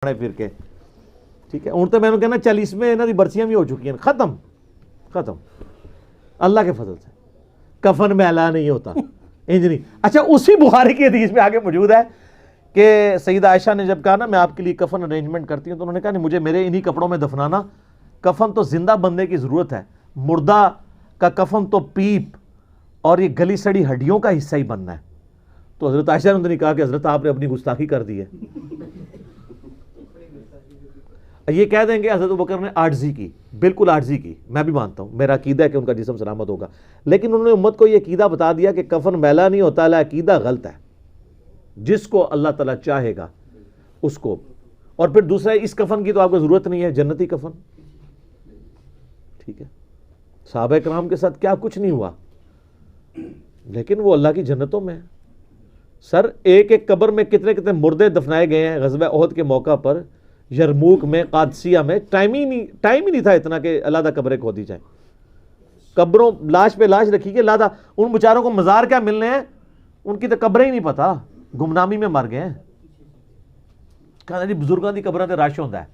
پھر کے ٹھیک ہے. ہوں تو میں نے کہنا 40 میں انہوں کی برسیاں بھی ہو چکی ہیں. ختم اللہ کے فضل سے. کفن میلا نہیں ہوتا انج نہیں. اچھا اسی بخاری کی حدیث میں آگے موجود ہے کہ سیدہ عائشہ نے جب کہا نا میں آپ کے لیے کفن ارینجمنٹ کرتی ہوں تو انہوں نے کہا نہیں مجھے میرے انہی کپڑوں میں دفنانا. کفن تو زندہ بندے کی ضرورت ہے, مردہ کا کفن تو پیپ اور یہ گلی سڑی ہڈیوں کا حصہ ہی بننا ہے. تو حضرت عائشہ نے کہا کہ حضرت آپ نے اپنی گستاخی کر دی ہے. یہ کہہ دیں گے حضرت ابوبکر نے عاجزی کی, بالکل عاجزی کی, میں بھی مانتا ہوں, میرا عقیدہ ہے کہ ان کا جسم سلامت ہوگا, لیکن انہوں نے امت کو یہ عقیدہ بتا دیا کہ کفن میلا نہیں ہوتا, عقیدہ غلط ہے. جس کو اللہ تعالیٰ چاہے گا اس کو. اور پھر دوسرا اس کفن کی تو آپ کو ضرورت نہیں ہے, جنتی کفن. ٹھیک ہے, صحابہ کرام کے ساتھ کیا کچھ نہیں ہوا, لیکن وہ اللہ کی جنتوں میں. سر ایک ایک قبر میں کتنے کتنے مردے دفنائے گئے ہیں غزوہ احد کے موقع پر, یرموک میں, قادسیہ میں. ٹائم ہی نہیں تھا اتنا کہ علیحدہ قبریں کھودی جائیں. قبروں لاش پہ لاش رکھی گئی علیحدہ. ان بیچاروں کو مزار کیا ملنے ہیں, ان کی تو قبریں ہی نہیں پتا, گمنامی میں مر گئے ہیں. کہا جی بزرگاں دی قبریں تے رش ہوتا ہے.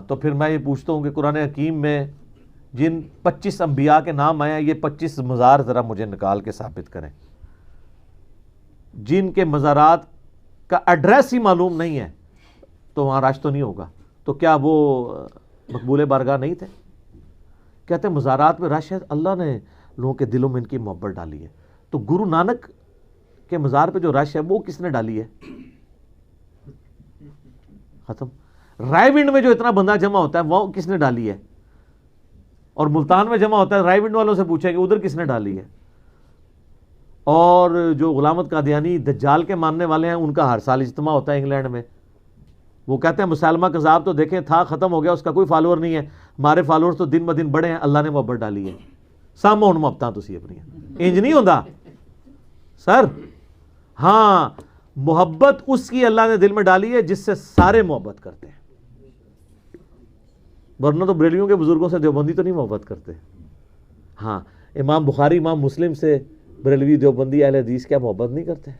تو پھر میں یہ پوچھتا ہوں کہ قرآن حکیم میں جن 25 انبیاء کے نام آئے ہیں, یہ 25 مزار ذرا مجھے نکال کے ثابت کریں جن کے مزارات کا ایڈریس ہی معلوم نہیں ہے, تو وہاں رش تو نہیں ہوگا. تو کیا وہ مقبول بارگاہ نہیں تھے؟ کہتے ہیں مزارات میں رش ہے, اللہ نے لوگوں کے دلوں میں ان کی محبت ڈالی ہے. تو گرو نانک کے مزار پہ جو رش ہے وہ کس نے ڈالی ہے؟ ختم. رائے ونڈ میں جو اتنا بندہ جمع ہوتا ہے وہ کس نے ڈالی ہے؟ اور ملتان میں جمع ہوتا ہے, رائے ونڈ والوں سے پوچھیں کہ ادھر کس نے ڈالی ہے؟ اور جو غلامت قادیانی دجال کے ماننے والے ہیں ان کا ہر سال اجتماع ہوتا ہے انگلینڈ میں. وہ کہتے ہیں مسلمہ کذاب تو دیکھیں تھا, ختم ہو گیا, اس کا کوئی فالوور نہیں ہے, ہمارے فالوورز تو دن بدن بڑھے ہیں, اللہ نے محبت ڈالی ہے. سامو ہن محبتاں تسی اپنی انج نہیں ہوندا سر. ہاں محبت اس کی اللہ نے دل میں ڈالی ہے جس سے سارے محبت کرتے ہیں, ورنہ تو بریلویوں کے بزرگوں سے دیوبندی تو نہیں محبت کرتے. ہاں امام بخاری امام مسلم سے بریلوی دیوبندی اہل حدیث کیا محبت نہیں کرتے؟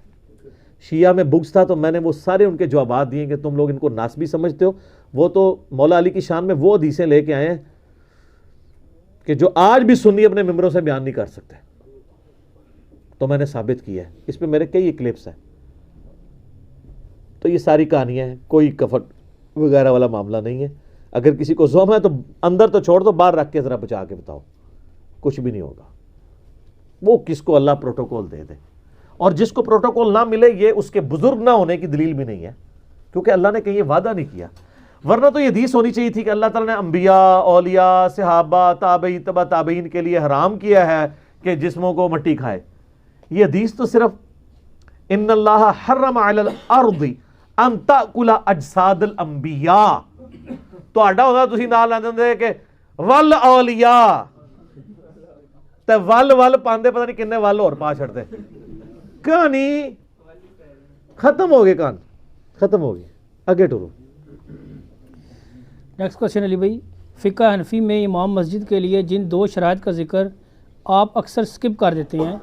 شیعہ میں بغض تھا تو میں نے وہ سارے ان کے جوابات دیے کہ تم لوگ ان کو ناسبی سمجھتے ہو. وہ تو مولا علی کی شان میں وہ حدیثیں لے کے آئے ہیں کہ جو آج بھی سنی اپنے ممبروں سے بیان نہیں کر سکتے, تو میں نے ثابت کیا ہے. اس پہ میرے کئی کلپس ہیں. تو یہ ساری کہانیاں ہیں, کوئی کفن وغیرہ والا معاملہ نہیں ہے. اگر کسی کو زوم ہے تو اندر تو چھوڑ دو, باہر رکھ کے ذرا بچا کے بتاؤ, کچھ بھی نہیں ہوگا. وہ کس کو اللہ پروٹوکول دے دے, اور جس کو پروٹوکول نہ ملے یہ اس کے بزرگ نہ ہونے کی دلیل بھی نہیں ہے, کیونکہ اللہ نے کہیں یہ وعدہ نہیں کیا. ورنہ تو یہ حدیث ہونی چاہیے تھی کہ اللہ تعالیٰ نے انبیاء, اولیاء, صحابہ, تابعین, تبع تابعین کے لیے حرام کیا ہے کہ جسموں کو مٹی کھائے. یہ حدیث تو صرف ان اللہ حرم علی الارض ان تاکل اجساد الانبیاء, تو آڈا ہوتا تسی نال لاندے ہوندے کہ ول اولیاء, تے ول پاندے پتہ نہیں کنے ول اور پا چھڑتے. کہانی ختم ہو گئی, کہانی ختم ہو گئی. آگے ٹورو. نیکسٹ کوشچن علی بھائی, فقہ حنفی میں امام مسجد کے لیے جن 2 شرائط کا ذکر آپ اکثر سکپ کر دیتے ہیں,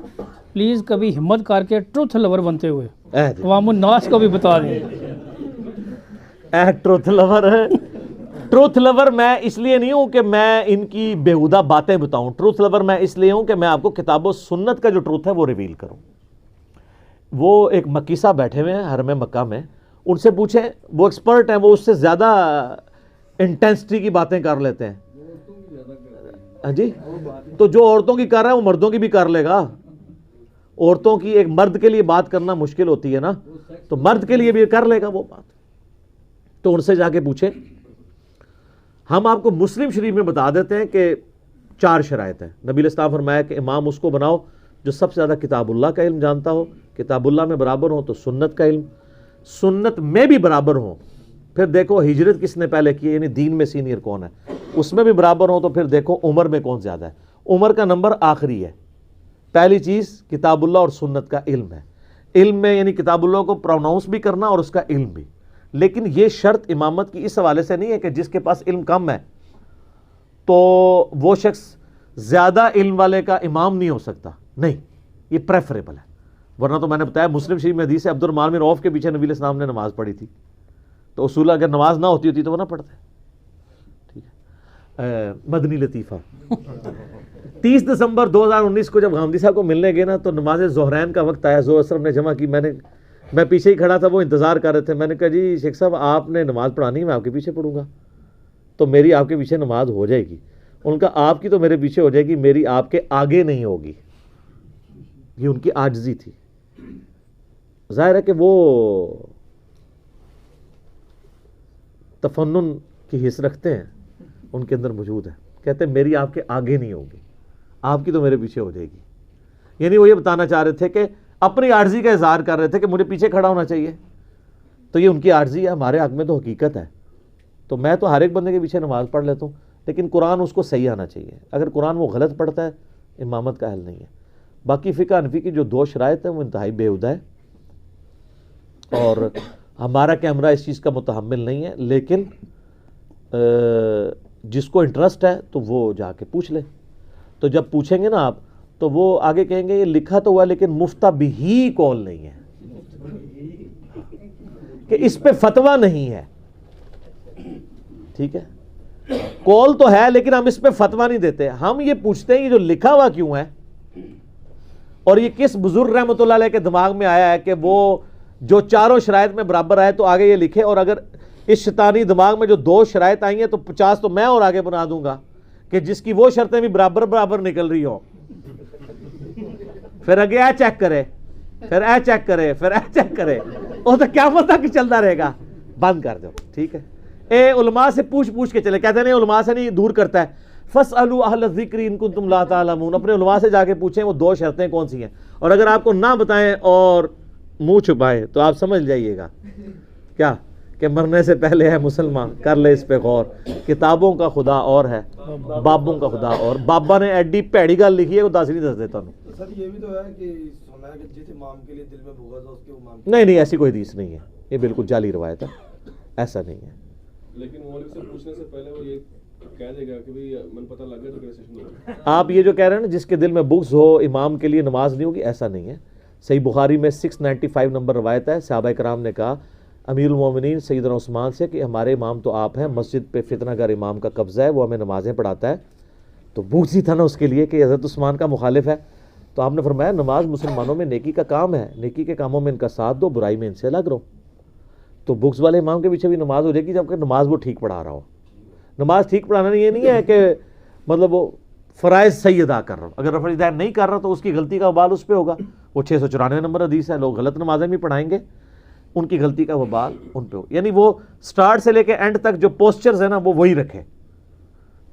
پلیز کبھی ہمت کر کے ٹروتھ لور بنتے ہوئے عوام الناس کو بھی بتا دیں. ٹروتھ لور ہے. ٹروتھ لور میں اس لیے نہیں ہوں کہ میں ان کی بیہودہ باتیں بتاؤں. ٹروتھ لور میں اس لیے ہوں کہ میں آپ کو کتاب و سنت کا جو ٹروتھ ہے وہ ریویل کروں. وہ ایک مکی صاحب بیٹھے ہوئے ہیں حرم مکہ میں, ان سے پوچھیں, وہ ایکسپرٹ ہیں, وہ اس سے زیادہ انٹینسٹی کی باتیں کر لیتے ہیں. ہاں جی, تو جو عورتوں کی کر رہا ہے وہ مردوں کی بھی کر لے گا. عورتوں کی ایک مرد کے لیے بات کرنا مشکل ہوتی ہے نا, تو مرد کے لیے بھی کر لے گا وہ بات. تو ان سے جا کے پوچھیں. ہم آپ کو مسلم شریف میں بتا دیتے ہیں کہ 4 شرائط ہیں. نبی علیہ السلام فرمایا کہ امام اس کو بناؤ جو سب سے زیادہ کتاب اللہ کا علم جانتا ہو, کتاب اللہ میں برابر ہوں تو سنت کا علم, سنت میں بھی برابر ہوں. پھر دیکھو ہجرت کس نے پہلے کی, یعنی دین میں سینئر کون ہے, اس میں بھی برابر ہوں. تو پھر دیکھو عمر میں کون زیادہ ہے, عمر کا نمبر آخری ہے. پہلی چیز کتاب اللہ اور سنت کا علم ہے. علم میں یعنی کتاب اللہ کو پروناؤنس بھی کرنا اور اس کا علم بھی. لیکن یہ شرط امامت کی اس حوالے سے نہیں ہے کہ جس کے پاس علم کم ہے تو وہ شخص زیادہ علم والے کا امام نہیں ہو سکتا. نہیں, یہ پریفریبل ہے. ورنہ تو میں نے بتایا مسلم شریف میں حدیث ہے عبد الرحمن بن عوف کے پیچھے نبی علیہ السلام نے نماز پڑھی تھی. تو اصول اگر نماز نہ ہوتی تو وہ نہ پڑھتے. ٹھیک ہے. مدنی لطیفہ 30 دسمبر 2019 کو جب غامدی صاحب کو ملنے گئے نا تو نماز ظہرین کا وقت آیا, ظہر اثر نے جمع کی, میں پیچھے ہی کھڑا تھا, وہ انتظار کر رہے تھے. میں نے کہا جی شیخ صاحب آپ نے نماز پڑھانی ہے, میں آپ کے پیچھے پڑھوں گا, تو میری آپ کے پیچھے نماز ہو جائے گی. ان کا آپ کی تو میرے پیچھے ہو جائے گی, میری آپ کے آگے نہیں ہوگی. یہ ان کی عاجزی تھی. ظاہر ہے کہ وہ تفنن کی حس رکھتے ہیں, ان کے اندر موجود ہے. کہتے ہیں میری آپ کے آگے نہیں ہوگی, آپ کی تو میرے پیچھے ہو جائے گی. یعنی وہ یہ بتانا چاہ رہے تھے کہ اپنی عاجزی کا اظہار کر رہے تھے کہ مجھے پیچھے کھڑا ہونا چاہیے. تو یہ ان کی عاجزی ہے, ہمارے حق میں تو حقیقت ہے. تو میں تو ہر ایک بندے کے پیچھے نماز پڑھ لیتا ہوں, لیکن قرآن اس کو صحیح آنا چاہیے. اگر قرآن وہ غلط پڑھتا ہے امامت کا اہل نہیں ہے. باقی فقہ حنفی کی جو 2 شرائط ہیں وہ انتہائی بےہودہ ہے, اور ہمارا کیمرہ اس چیز کا متحمل نہیں ہے. لیکن جس کو انٹرسٹ ہے تو وہ جا کے پوچھ لے. تو جب پوچھیں گے نا آپ تو وہ آگے کہیں گے یہ لکھا تو ہوا لیکن مفتہ بھی قول نہیں ہے, کہ اس پہ فتویٰ نہیں ہے. ٹھیک ہے, قول تو ہے لیکن ہم اس پہ فتویٰ نہیں دیتے. ہم یہ پوچھتے ہیں یہ جو لکھا ہوا کیوں ہے, اور یہ کس بزرگ رحمۃ اللہ علیہ کے دماغ میں آیا ہے کہ وہ جو 4 شرائط میں برابر آئے تو آگے یہ لکھے, اور اگر اس شیطانی دماغ میں جو 2 شرائط آئی ہیں تو 50 تو میں اور آگے بنا دوں گا کہ جس کی وہ شرطیں بھی برابر نکل رہی ہوں. پھر اگے اے چیک کرے, پھر اے چیک کرے, پھر اے چیک کرے, وہ تو قیامت تک چلتا رہے گا. بند کر دو. ٹھیک ہے, اے علماء سے پوچھ کے چلے. کہتے ہیں نہیں علماء سے نہیں, دور کرتا ہے. فَاسْأَلُوا أَهْلَ الذِّكْرِ إِن كُنتُمْ لَا تَعْلَمُونَ. اپنے علماء سے جا کے پوچھیں وہ 2 شرطیں کون سی ہیں, اور اگر آپ کو نہ بتائیں اور منہ چھپائیں تو آپ سمجھ جائیے گا کیا کہ مرنے سے پہلے ہے مسلمان, کر لے اس پہ غور. کتابوں کا خدا اور ہے, بابوں کا خدا اور. بابا نے ایڈی پیڑی گل لکھی ہے, وہ 10 نہیں دس دیتا ہوں. سر یہ بھی تو ہے کہ سنا ہے کہ جس امام کے لیے دل میں بغض ہو اس کے امام نہیں, ایسی کوئی حدیث نہیں ہے, یہ بالکل جعلی روایت ہے, ایسا نہیں ہے. لیکن مولوی سے پوچھنے سے پہلے وہ یہ کہہ دے گا کہ بھئی من پتہ لگ گیا تو کیسے شروع ہوگا. آپ یہ جو کہہ رہے ہیں نا جس کے دل میں بغض ہو امام کے لیے نماز نہیں ہوگی, ایسا نہیں ہے. صحیح بخاری میں 695 نمبر روایت ہے, صحابہ کرام نے کہا امیر المومنین سیدنا عثمان سے کہ ہمارے امام تو آپ ہیں, مسجد پہ فتنہ گر امام کا قبضہ ہے, وہ ہمیں نمازیں پڑھاتا ہے. تو بغض ہی تھا نا اس کے لیے کہ حضرت عثمان کا مخالف ہے. تو آپ نے فرمایا نماز مسلمانوں میں نیکی کا کام ہے, نیکی کے کاموں میں ان کا ساتھ دو, برائی میں ان سے الگ رہو. تو بغض والے امام کے پیچھے بھی نماز ہو جائے گی جبکہ نماز وہ ٹھیک پڑھا رہا ہو. نماز ٹھیک پڑھانا یہ نہیں ہے کہ مطلب وہ فرائض صحیح ادا کر رہا ہو. اگر فرائض ادا نہیں کر رہا تو اس کی غلطی کا وبال اس پہ ہوگا. وہ 694 نمبر حدیث ہے, لوگ غلط نمازیں بھی پڑھائیں گے, ان کی غلطی کا وبال ان پہ ہو. یعنی وہ سٹارٹ سے لے کے اینڈ تک جو پوسچرز ہیں نا وہ وہی رکھے.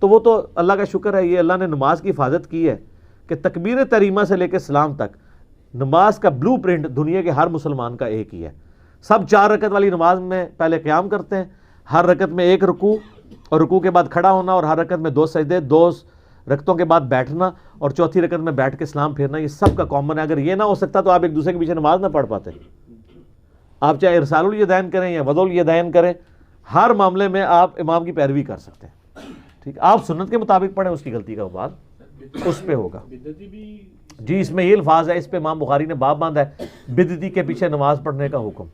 تو وہ تو اللہ کا شکر ہے, یہ اللہ نے نماز کی حفاظت کی ہے کہ تکبیر تحریمہ سے لے کے سلام تک نماز کا بلو پرنٹ دنیا کے ہر مسلمان کا ایک ہی ہے. سب 4 رکعت والی نماز میں پہلے قیام کرتے ہیں, ہر رکعت میں 1 رکوع, اور رکوع کے بعد کھڑا ہونا, اور ہر رکعت میں 2 سجدے, 2 رکعتوں کے بعد بیٹھنا, اور چوتھی رکعت میں بیٹھ کے سلام پھیرنا. یہ سب کا کامن ہے. اگر یہ نہ ہو سکتا تو آپ ایک دوسرے کے پیچھے نماز نہ پڑھ پاتے. آپ چاہے ارسال الیدین کریں یا وضع الیدین کریں, ہر معاملے میں آپ امام کی پیروی کر سکتے ہیں. ٹھیک, آپ سنت کے مطابق پڑھیں, اس کی غلطی کا وبال اس پہ ہوگا. جی اس میں یہ الفاظ ہے, اس پہ امام بخاری نے باب باندھا ہے بدعتی کے پیچھے نماز پڑھنے کا حکم.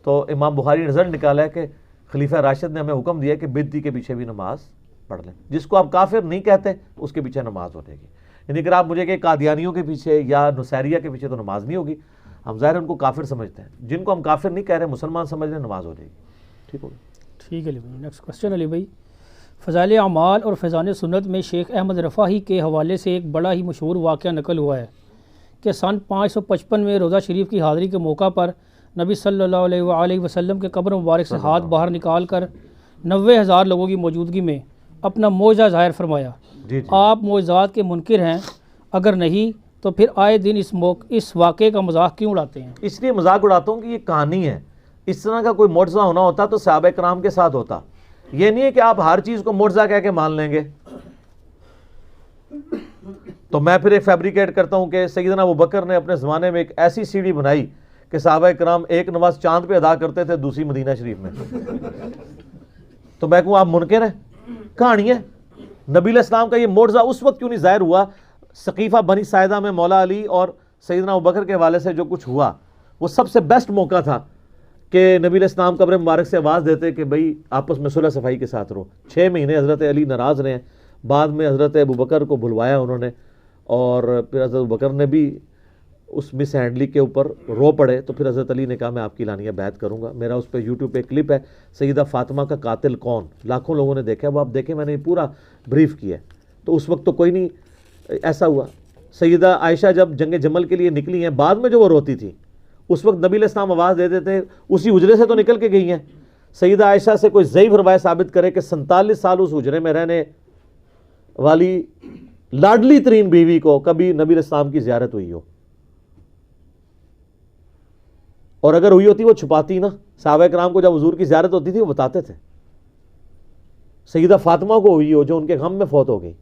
تو امام بخاری نے رزلٹ نکالا ہے کہ خلیفہ راشد نے ہمیں حکم دیا کہ بدعتی کے پیچھے بھی نماز پڑھ لیں. جس کو آپ کافر نہیں کہتے اس کے پیچھے نماز ہو جائے گی. یعنی اگر آپ مجھے کہ قادیانیوں کے پیچھے یا نصیریہ کے پیچھے تو نماز نہیں ہوگی, ہم ظاہر ان کو کافر سمجھتے ہیں. جن کو ہم کافر نہیں کہہ رہے مسلمان سمجھ رہے نماز ہو جائے گی. ٹھیک ہوگا. ٹھیک ہے علی بھائی. نیکسٹ کوسچن علی بھائی, فضائل اعمال اور فیضان سنت میں شیخ احمد رفاہی کے حوالے سے ایک بڑا ہی مشہور واقعہ نقل ہوا ہے کہ سن 555 میں روضہ شریف کی حاضری کے موقع پر نبی صلی اللہ علیہ وآلہ وسلم کے قبر مبارک سے ہاتھ باہر نکال کر 90,000 لوگوں کی موجودگی میں اپنا معجزہ ظاہر فرمایا. آپ معجزات کے منکر ہیں؟ اگر نہیں تو پھر آئے دن اس واقعے کا مذاق کیوں اڑاتے ہیں؟ اس لیے مذاق اڑاتا ہوں کہ یہ کہانی ہے. اس طرح کا کوئی معجزہ ہونا ہوتا تو صحابہ کرام کے ساتھ ہوتا. یہ نہیں ہے کہ آپ ہر چیز کو معجزہ کہہ کے مان لیں گے. تو میں پھر ایک فیبریکیٹ کرتا ہوں کہ سیدنا ابوبکر نے اپنے زمانے میں ایک ایسی سیڑھی بنائی کہ صحابہ کرام ایک نماز چاند پہ ادا کرتے تھے, دوسری مدینہ شریف میں. تو میں کہوں آپ منکر ہیں؟ کہانی ہے. نبی علیہ السلام کا یہ معجزہ اس وقت کیوں نہیں ظاہر ہوا؟ سقیفہ بنی ساعدہ میں مولا علی اور سیدنا ابوبکر کے حوالے سے جو کچھ ہوا وہ سب سے بیسٹ موقع تھا کہ نبی علیہ السلام قبر مبارک سے آواز دیتے کہ بھئی آپس میں صلح صفائی کے ساتھ رہو. 6 مہینے حضرت علی ناراض رہے ہیں. بعد میں حضرت ابوبکر کو بلوایا انہوں نے, اور پھر حضرت ابوبکر نے بھی اس مس ہینڈلی کے اوپر رو پڑے. تو پھر حضرت علی نے کہا میں آپ کی لانیہ بیعت کروں گا. میرا اس پہ یوٹیوب پہ کلپ ہے, سیدہ فاطمہ کا قاتل کون, لاکھوں لوگوں نے دیکھا. وہ آپ دیکھیں, میں نے پورا بریف کیا ہے. تو اس وقت تو کوئی نہیں ایسا ہوا. سیدہ عائشہ جب جنگ جمل کے لیے نکلی ہیں, بعد میں جو وہ روتی تھی, اس وقت نبی علیہ السلام آواز دے دیتے, اسی حجرے سے تو نکل کے گئی ہیں. سیدہ عائشہ سے کوئی ضعیف روایت ثابت کرے کہ 47 سال اس حجرے میں رہنے والی لاڈلی ترین بیوی کو کبھی نبی علیہ السلام کی زیارت ہوئی ہو, اور اگر ہوئی ہوتی وہ چھپاتی نا. صحابہ کرام کو جب حضور کی زیارت ہوتی تھی وہ بتاتے تھے. سیدہ فاطمہ کو ہوئی ہو جو ان کے غم میں فوت ہو گئی.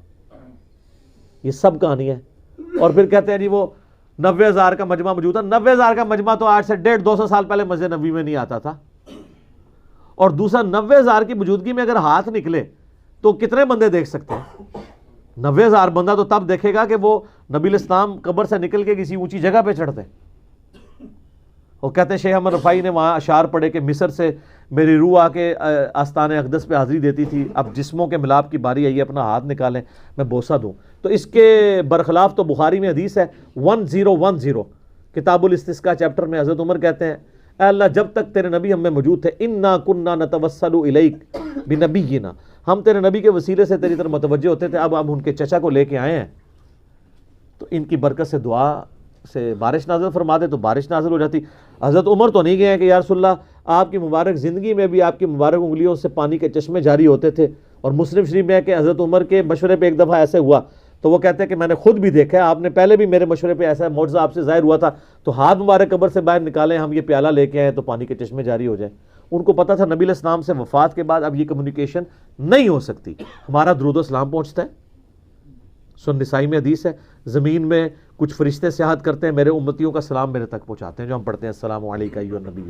یہ سب کہانی ہے. اور پھر کہتے ہیں جی وہ 90,000 کا مجمع موجود تھا. 90,000 کا مجمع تو آج سے 150-200 سال پہلے مسجد نبوی میں نہیں آتا تھا. اور دوسرا 90,000 کی موجودگی میں اگر ہاتھ نکلے تو کتنے بندے دیکھ سکتے ہیں؟ 90,000 بندہ تو تب دیکھے گا کہ وہ نبی علیہ السلام قبر سے نکل کے کسی اونچی جگہ پہ چڑھتے. وہ کہتے ہیں شیخ احمد رفاعی نے وہاں اشعار پڑھے کہ مصر سے میری روح آ کے آستان اقدس پہ حاضری دیتی تھی, اب جسموں کے ملاپ کی باری آئی ہے, اپنا ہاتھ نکالیں میں بوسہ دوں. تو اس کے برخلاف تو بخاری میں حدیث ہے 1010 کتاب الاستسقاء چیپٹر میں حضرت عمر کہتے ہیں اے اللہ جب تک تیرے نبی ہم میں موجود تھے انا کننا نتوسل الیک بنبینا, ہم تیرے نبی کے وسیلے سے تیری طرف متوجہ ہوتے تھے. اب ہم ان کے چچا کو لے کے آئے ہیں تو ان کی برکت سے دعا سے بارش نازل فرما دے تو بارش نازل ہو جاتی. حضرت عمر تو نہیں گئے ہیں کہ یا رسول اللہ آپ کی مبارک زندگی میں بھی آپ کی مبارک انگلیوں سے پانی کے چشمے جاری ہوتے تھے. اور مسلم شریف میں ہے کہ حضرت عمر کے مشورے پہ ایک دفعہ ایسے ہوا تو وہ کہتے ہیں کہ میں نے خود بھی دیکھا ہے, آپ نے پہلے بھی میرے مشورے پہ ایسا معجزہ آپ سے ظاہر ہوا تھا, تو ہاتھ مبارک قبر سے باہر نکالیں, ہم یہ پیالہ لے کے آئے تو پانی کے چشمے جاری ہو جائیں. ان کو پتا تھا نبی علیہ السلام سے وفات کے بعد اب یہ کمیونیکیشن نہیں ہو سکتی. ہمارا درود و سلام پہنچتا ہے, سن نسائی میں حدیث ہے, زمین میں کچھ فرشتے سیاحت کرتے ہیں, میرے امتیوں کا سلام میرے تک پہنچاتے ہیں, جو ہم پڑھتے ہیں السلام علیکہ ایھا النبی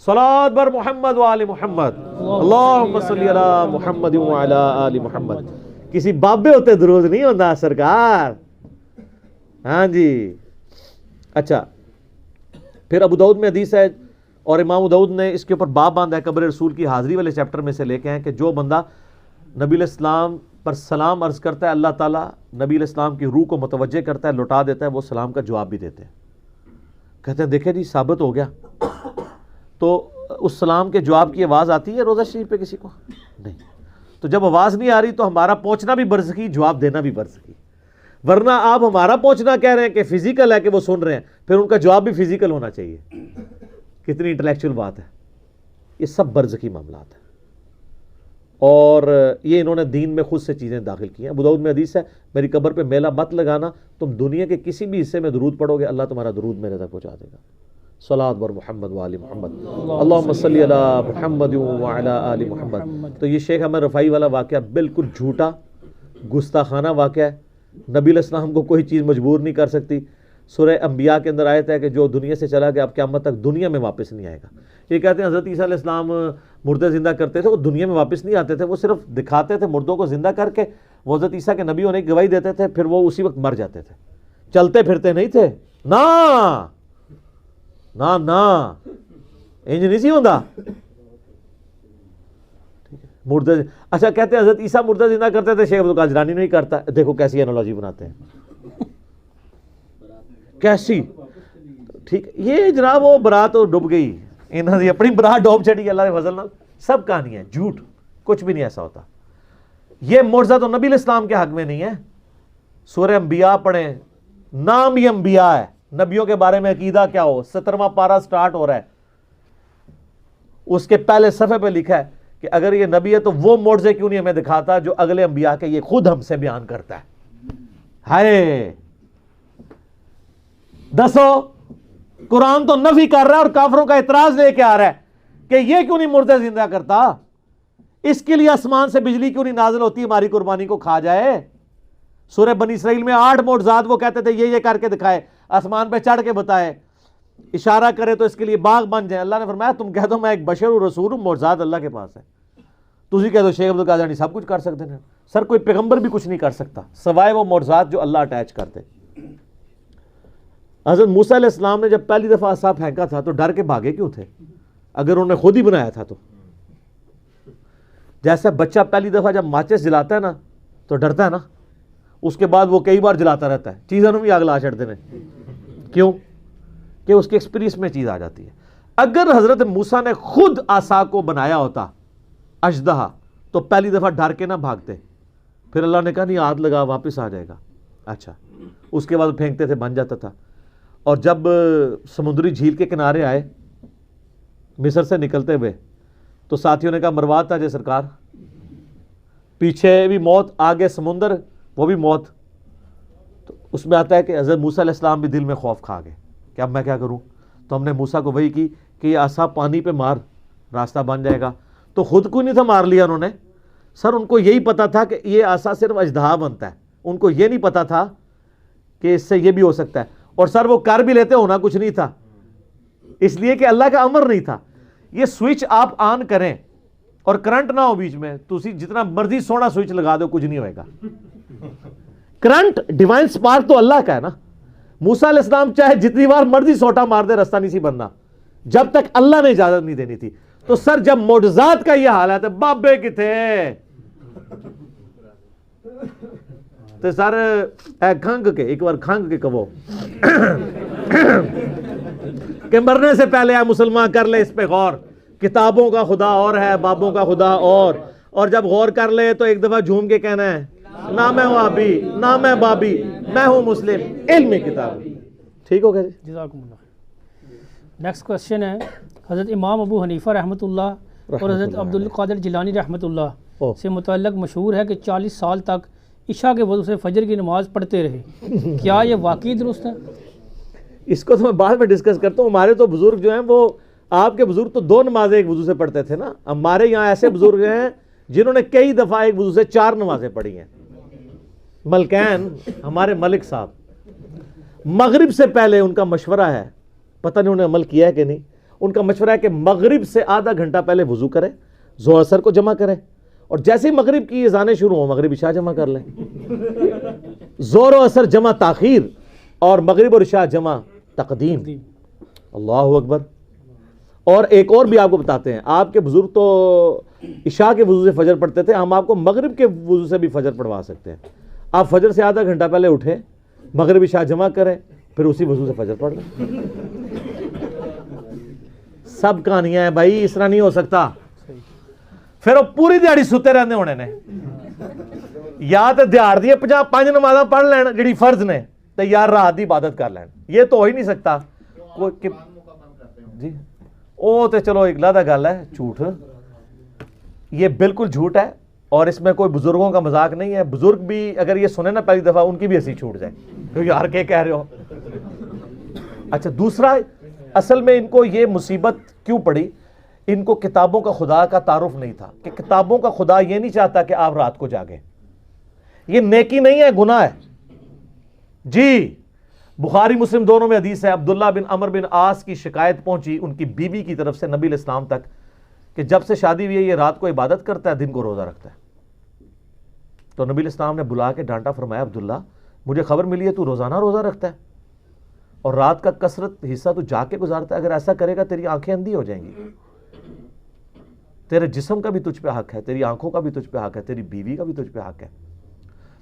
صلوات بر محمد و آل محمد اللہم صلی علی محمد و علی آل محمد. کسی بابے ہوتے درود نہیں ہوتا سرکار. ہاں جی. اچھا پھر ابو داؤد میں حدیث ہے, اور امام ابو داؤد نے اس کے اوپر باب باندھا ہے قبر رسول کی حاضری والے چیپٹر میں سے لے کے ہیں کہ جو بندہ نبی علیہ السلام پر سلام عرض کرتا ہے, اللہ تعالیٰ نبی علیہ السلام کی روح کو متوجہ کرتا ہے, لوٹا دیتا ہے, وہ سلام کا جواب بھی دیتے ہیں. کہتے ہیں دیکھیں جی ثابت ہو گیا. تو اس سلام کے جواب کی آواز آتی ہے روزہ شریف پہ کسی کو؟ نہیں. تو جب آواز نہیں آ رہی تو ہمارا پہنچنا بھی برزخی, جواب دینا بھی برزخی. ورنہ آپ ہمارا پہنچنا کہہ رہے ہیں کہ فزیکل ہے کہ وہ سن رہے ہیں, پھر ان کا جواب بھی فزیکل ہونا چاہیے. کتنی انٹلیکچوئل بات ہے. یہ سب برزخی معاملات ہیں, اور یہ انہوں نے دین میں خود سے چیزیں داخل کی ہیں. ابو داؤد میں حدیث ہے میری قبر پہ میلہ مت لگانا, تم دنیا کے کسی بھی حصے میں درود پڑھو گے اللہ تمہارا درود میرے تک پہنچا دے گا. صلوات بر محمد و آل محمد اللہم صلی علی محمد و علی آل محمد. تو یہ شیخ احمد رفاعی والا واقعہ بالکل جھوٹا گستاخانہ واقعہ ہے. نبی علیہ السلام کو کوئی چیز مجبور نہیں کر سکتی. سورہ انبیاء کے اندر آیت ہے کہ جو دنیا سے چلا گیا اب قیامت تک دنیا میں واپس نہیں آئے گا. یہ کہتے ہیں حضرت عیسیٰ علیہ السلام مردے زندہ کرتے تھے, وہ دنیا میں واپس نہیں آتے تھے, وہ صرف دکھاتے تھے مردوں کو زندہ کر کے. وہ حضرت عیسیٰ کے نبی ہونے کی گواہی دیتے تھے, پھر وہ اسی وقت مر جاتے تھے. چلتے پھرتے نہیں تھے نا, نا نا انج نہیں سی ہوندا. مردہ اچھا کہتے ہیں حضرت عیسیٰ مردہ زندہ کرتے تھے, شیخ عبد القادر جیلانی نہیں کرتا. دیکھو کیسی انالوجی بناتے ہیں, کیسی. ٹھیک یہ جناب وہ برات ڈوب گئی, انہوں نے اپنی برات ڈوب چڑی اللہ کے فضل نال. سب کہانی ہے جھوٹ, کچھ بھی نہیں ایسا ہوتا. یہ معجزہ تو نبی علیہ السلام کے حق میں نہیں ہے. سورہ انبیاء پڑھیں, نام ہی انبیاء ہے, نبیوں کے بارے میں عقیدہ کیا ہو. 17واں پارہ سٹارٹ ہو رہا ہے, اس کے پہلے صفحے پہ لکھا ہے کہ اگر یہ نبی ہے تو وہ معجزے کیوں نہیں ہمیں دکھاتا جو اگلے انبیاء کے یہ خود ہم سے بیان کرتا ہے. ہائے دسو, قرآن تو نفی کر رہا ہے اور کافروں کا اعتراض لے کے آ رہا ہے کہ یہ کیوں نہیں مردے زندہ کرتا, اس کے لیے آسمان سے بجلی کیوں نہیں نازل ہوتی ہماری قربانی کو کھا جائے. سورہ بنی اسرائیل میں 8 معجزات وہ کہتے تھے یہ کر کے دکھائے, آسمان پہ چڑھ کے بتائے, اشارہ کرے تو اس کے لیے باغ بن جائے. اللہ نے فرمایا تم کہہ دو میں ایک بشر ہوں, رسول ہوں, معجزات اللہ کے پاس ہے. تسی کہہ دو شیخ عبد القادر جیلانی سب کچھ کر سکتے ہیں. سر کوئی پیغمبر بھی کچھ نہیں کر سکتا سوائے وہ معجزات جو اللہ اٹیچ کرتے. حضرت موسیٰ علیہ السلام نے جب پہلی دفعہ عصا پھینکا تھا تو ڈر کے بھاگے کیوں تھے؟ اگر انہوں نے خود ہی بنایا تھا تو. جیسا بچہ پہلی دفعہ جب ماچس جلاتا ہے نا تو ڈرتا ہے نا, اس کے بعد وہ کئی بار جلاتا رہتا ہے, چیزوں بھی آگ لا چھڑتے ہیں. کیوں؟ کہ اس کے ایکسپیرینس میں چیز آ جاتی ہے. اگر حضرت موسیٰ نے خود عصا کو بنایا ہوتا اژدہا تو پہلی دفعہ ڈر کے نہ بھاگتے, پھر اللہ نے کہا نہیں ہاتھ لگا واپس آ جائے گا. اچھا, اس کے بعد پھینکتے تھے بن جاتا تھا. اور جب سمندری جھیل کے کنارے آئے مصر سے نکلتے ہوئے تو ساتھیوں نے کہا مروات تھا جے سرکار, پیچھے بھی موت, آگے سمندر وہ بھی موت. تو اس میں آتا ہے کہ حضرت موسیٰ علیہ السلام بھی دل میں خوف کھا گئے کہ اب میں کیا کروں. تو ہم نے موسیٰ کو وہی کی کہ یہ عصا پانی پہ مار راستہ بن جائے گا. تو خود کو نہیں تھا مار لیا انہوں نے سر, ان کو یہی پتا تھا کہ یہ عصا صرف اژدہا بنتا ہے, ان کو یہ نہیں پتا تھا کہ اس سے یہ بھی ہو سکتا ہے. اور سر وہ کر بھی لیتے, ہونا کچھ نہیں تھا, اس لیے کہ اللہ کا امر نہیں تھا. یہ سوئچ آپ آن کریں اور کرنٹ نہ ہو بیچ میں, تو اسی جتنا مرضی سونا سوئچ لگا دو کچھ نہیں ہوئے گا. کرنٹ ڈیوائن سپارک تو اللہ کا ہے نا. موسیٰ علیہ السلام چاہے جتنی بار مرضی سوٹا مار دے رستہ نہیں سی بننا جب تک اللہ نے اجازت نہیں دینی تھی. تو سر جب معجزات کا یہ حالت ہے, بابے کتھے تو سر کھنگ کے ایک بار کھنگ کے کہو کہ مرنے سے پہلے آپ مسلمان کر لے اس پہ غور, کتابوں کا خدا اور ہے, بابوں کا خدا اور جب غور کر لے تو ایک دفعہ جھوم کے کہنا ہے نہ میں وہابی نہ میں بابی, میں ہوں مسلم, علم کتاب. ٹھیک ہو گیا جی, جزاکم اللہ. نیکسٹ کوشچن ہے حضرت امام ابو حنیفہ رحمۃ اللہ اور حضرت عبد القادر جیلانی رحمۃ اللہ سے متعلق مشہور ہے کہ 40 سال تک عشاء کے وضو سے فجر کی نماز پڑھتے رہے, کیا یہ واقعی درست ہے؟ اس کو تو میں بعد میں ڈسکس کرتا ہوں. ہمارے تو بزرگ جو ہیں وہ, آپ کے بزرگ تو 2 نمازیں ایک وضو سے پڑھتے تھے نا. ہمارے یہاں ایسے بزرگ ہیں جنہوں نے کئی دفعہ ایک وضو سے 4 نمازیں پڑھی ہیں. ملکین ہمارے ملک صاحب, مغرب سے پہلے ان کا مشورہ ہے, پتہ نہیں انہوں نے عمل کیا ہے کہ نہیں, ان کا مشورہ ہے کہ مغرب سے آدھا گھنٹہ پہلے وضو کریں, ظہر اثر کو جمع کریں, اور جیسے ہی مغرب کی اذانیں شروع ہوں مغرب عشاء جمع کر لیں. ظہر و اثر جمع تاخیر اور مغرب اور عشاء جمع تقدیم. اللہ اکبر. اور ایک اور بھی آپ کو بتاتے ہیں, آپ کے بزرگ تو عشاء کے وضو سے فجر پڑھتے تھے, ہم آپ کو مغرب کے وضو سے بھی فجر پڑھوا سکتے ہیں. آپ فجر سے آدھا گھنٹہ پہلے اٹھیں, مغرب عشاء جمع کریں, پھر اسی وضو سے فجر پڑھ لیں. سب کہانیاں ہیں بھائی, اس طرح نہیں ہو سکتا. پھر وہ پوری دیہڑی ستے رہنے ہونے نے, یا تو دیہڑ دی 5 نمازاں پڑھ لین جڑی فرض نے, تو یار رات دی عبادت کر لین. یہ تو ہو ہی نہیں سکتا. جی وہ تو چلو ایک علیحدہ گل ہے, جھوٹ, یہ بالکل جھوٹ ہے, اور اس میں کوئی بزرگوں کا مذاق نہیں ہے. بزرگ بھی اگر یہ سنیں نا پہلی دفعہ, ان کی بھی ہنسی چھوٹ جائے, یار کیا کہہ رہے ہو. اچھا, دوسرا, اصل میں ان کو یہ مصیبت کیوں پڑی, ان کو کتابوں کا خدا کا تعارف نہیں تھا. کہ کتابوں کا خدا یہ نہیں چاہتا کہ آپ رات کو جاگیں, یہ نیکی نہیں ہے, گناہ ہے. جی بخاری مسلم دونوں میں حدیث ہے, عبداللہ بن عمر بن عاص کی شکایت پہنچی ان کی بیوی کی طرف سے نبی علیہ السلام تک کہ جب سے شادی ہوئی ہے یہ رات کو عبادت کرتا ہے, دن کو روزہ رکھتا ہے. تو نبی علیہ السلام نے بلا کے ڈانٹا, فرمایا عبداللہ مجھے خبر ملی ہے تو روزانہ روزہ رکھتا ہے اور رات کا کثرت حصہ تو جا کے گزارتا ہے. اگر ایسا کرے گا تیری آنکھیں اندھی ہو جائیں گی, تیرے جسم کا بھی تجھ پہ حق ہے, تیری آنکھوں کا بھی تجھ پہ حق ہے, تیری بیوی کا بھی تجھ پہ حق ہے.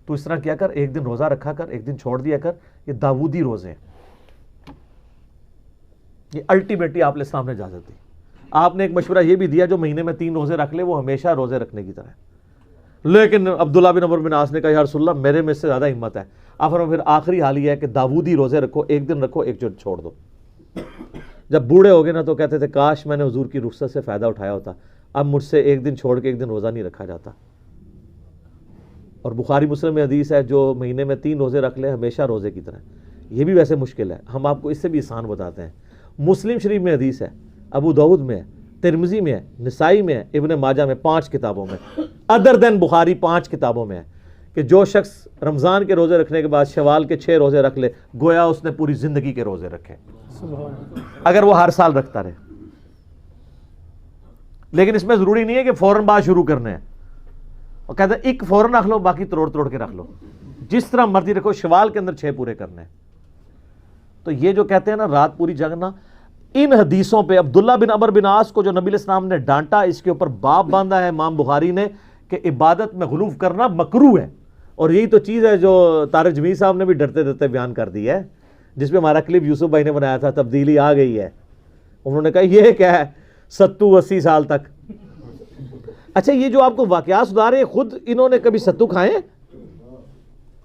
تو اس طرح کیا کر, ایک دن روزہ رکھا کر, ایک دن چھوڑ دیا کر. یہ داودی روزے ہیں, یہ الٹیمیٹلی آپ علیہ السلام نے اجازت دی. آپ نے ایک مشورہ یہ بھی دیا جو مہینے میں 3 روزے رکھ لے وہ ہمیشہ روزے رکھنے کی طرح ہے. لیکن عبداللہ بن عمر بن عاص نے کہا یا رسول اللہ میرے میں سے زیادہ ہمت ہے. آپ پھر آخری حال یہ ہے کہ داودی روزے رکھو, ایک دن رکھو, ایک دن چھوڑ دو. جب بوڑھے ہو گئے نا تو کہتے تھے کاش میں نے حضور کی رخصت سے فائدہ اٹھایا ہوتا, اب مجھ سے ایک دن چھوڑ کے ایک دن روزہ نہیں رکھا جاتا. اور بخاری مسلم میں حدیث ہے جو مہینے میں 3 روزے رکھ لے ہمیشہ روزے کی طرح. یہ بھی ویسے مشکل ہے, ہم آپ کو اس سے بھی آسان بتاتے ہیں. مسلم شریف میں حدیث ہے, ابو داؤد میں ہے, ترمذی میں ہے, نسائی میں ہے, ابن ماجہ میں, 5 کتابوں میں, ادر دین بخاری 5 کتابوں میں ہے کہ جو شخص رمضان کے روزے رکھنے کے بعد شوال کے 6 روزے رکھ لے گویا اس نے پوری زندگی کے روزے رکھے, اگر وہ ہر سال رکھتا رہے. لیکن اس میں ضروری نہیں ہے کہ فوراً بعد شروع کرنے ہیں, اور کہتے ہیں ایک فوراً رکھ لو, باقی توڑ کے رکھ لو, جس طرح مرضی رکھو, شوال کے اندر 6 پورے کرنے ہیں. تو یہ جو کہتے ہیں نا رات پوری جاگنا, ان حدیثوں پہ عبداللہ بن عمر بن عاص کو جو نبی علیہ السلام نے ڈانٹا، اس کے اوپر باب باندھا ہے امام بخاری نے کہ عبادت میں غلو کرنا مکروہ ہے. اور یہی تو چیز ہے جو طارق جمیل صاحب نے بھی ڈرتے ڈرتے بیان کر دی ہے، جس پہ ہمارا کلپ یوسف بھائی نے بنایا تھا، تبدیلی آ گئی ہے. انہوں نے کہا یہ کیا ہے 70-80 سال تک. اچھا یہ جو آپ کو واقعات سنا رہے ہیں، خود انہوں نے کبھی ستو کھائے؟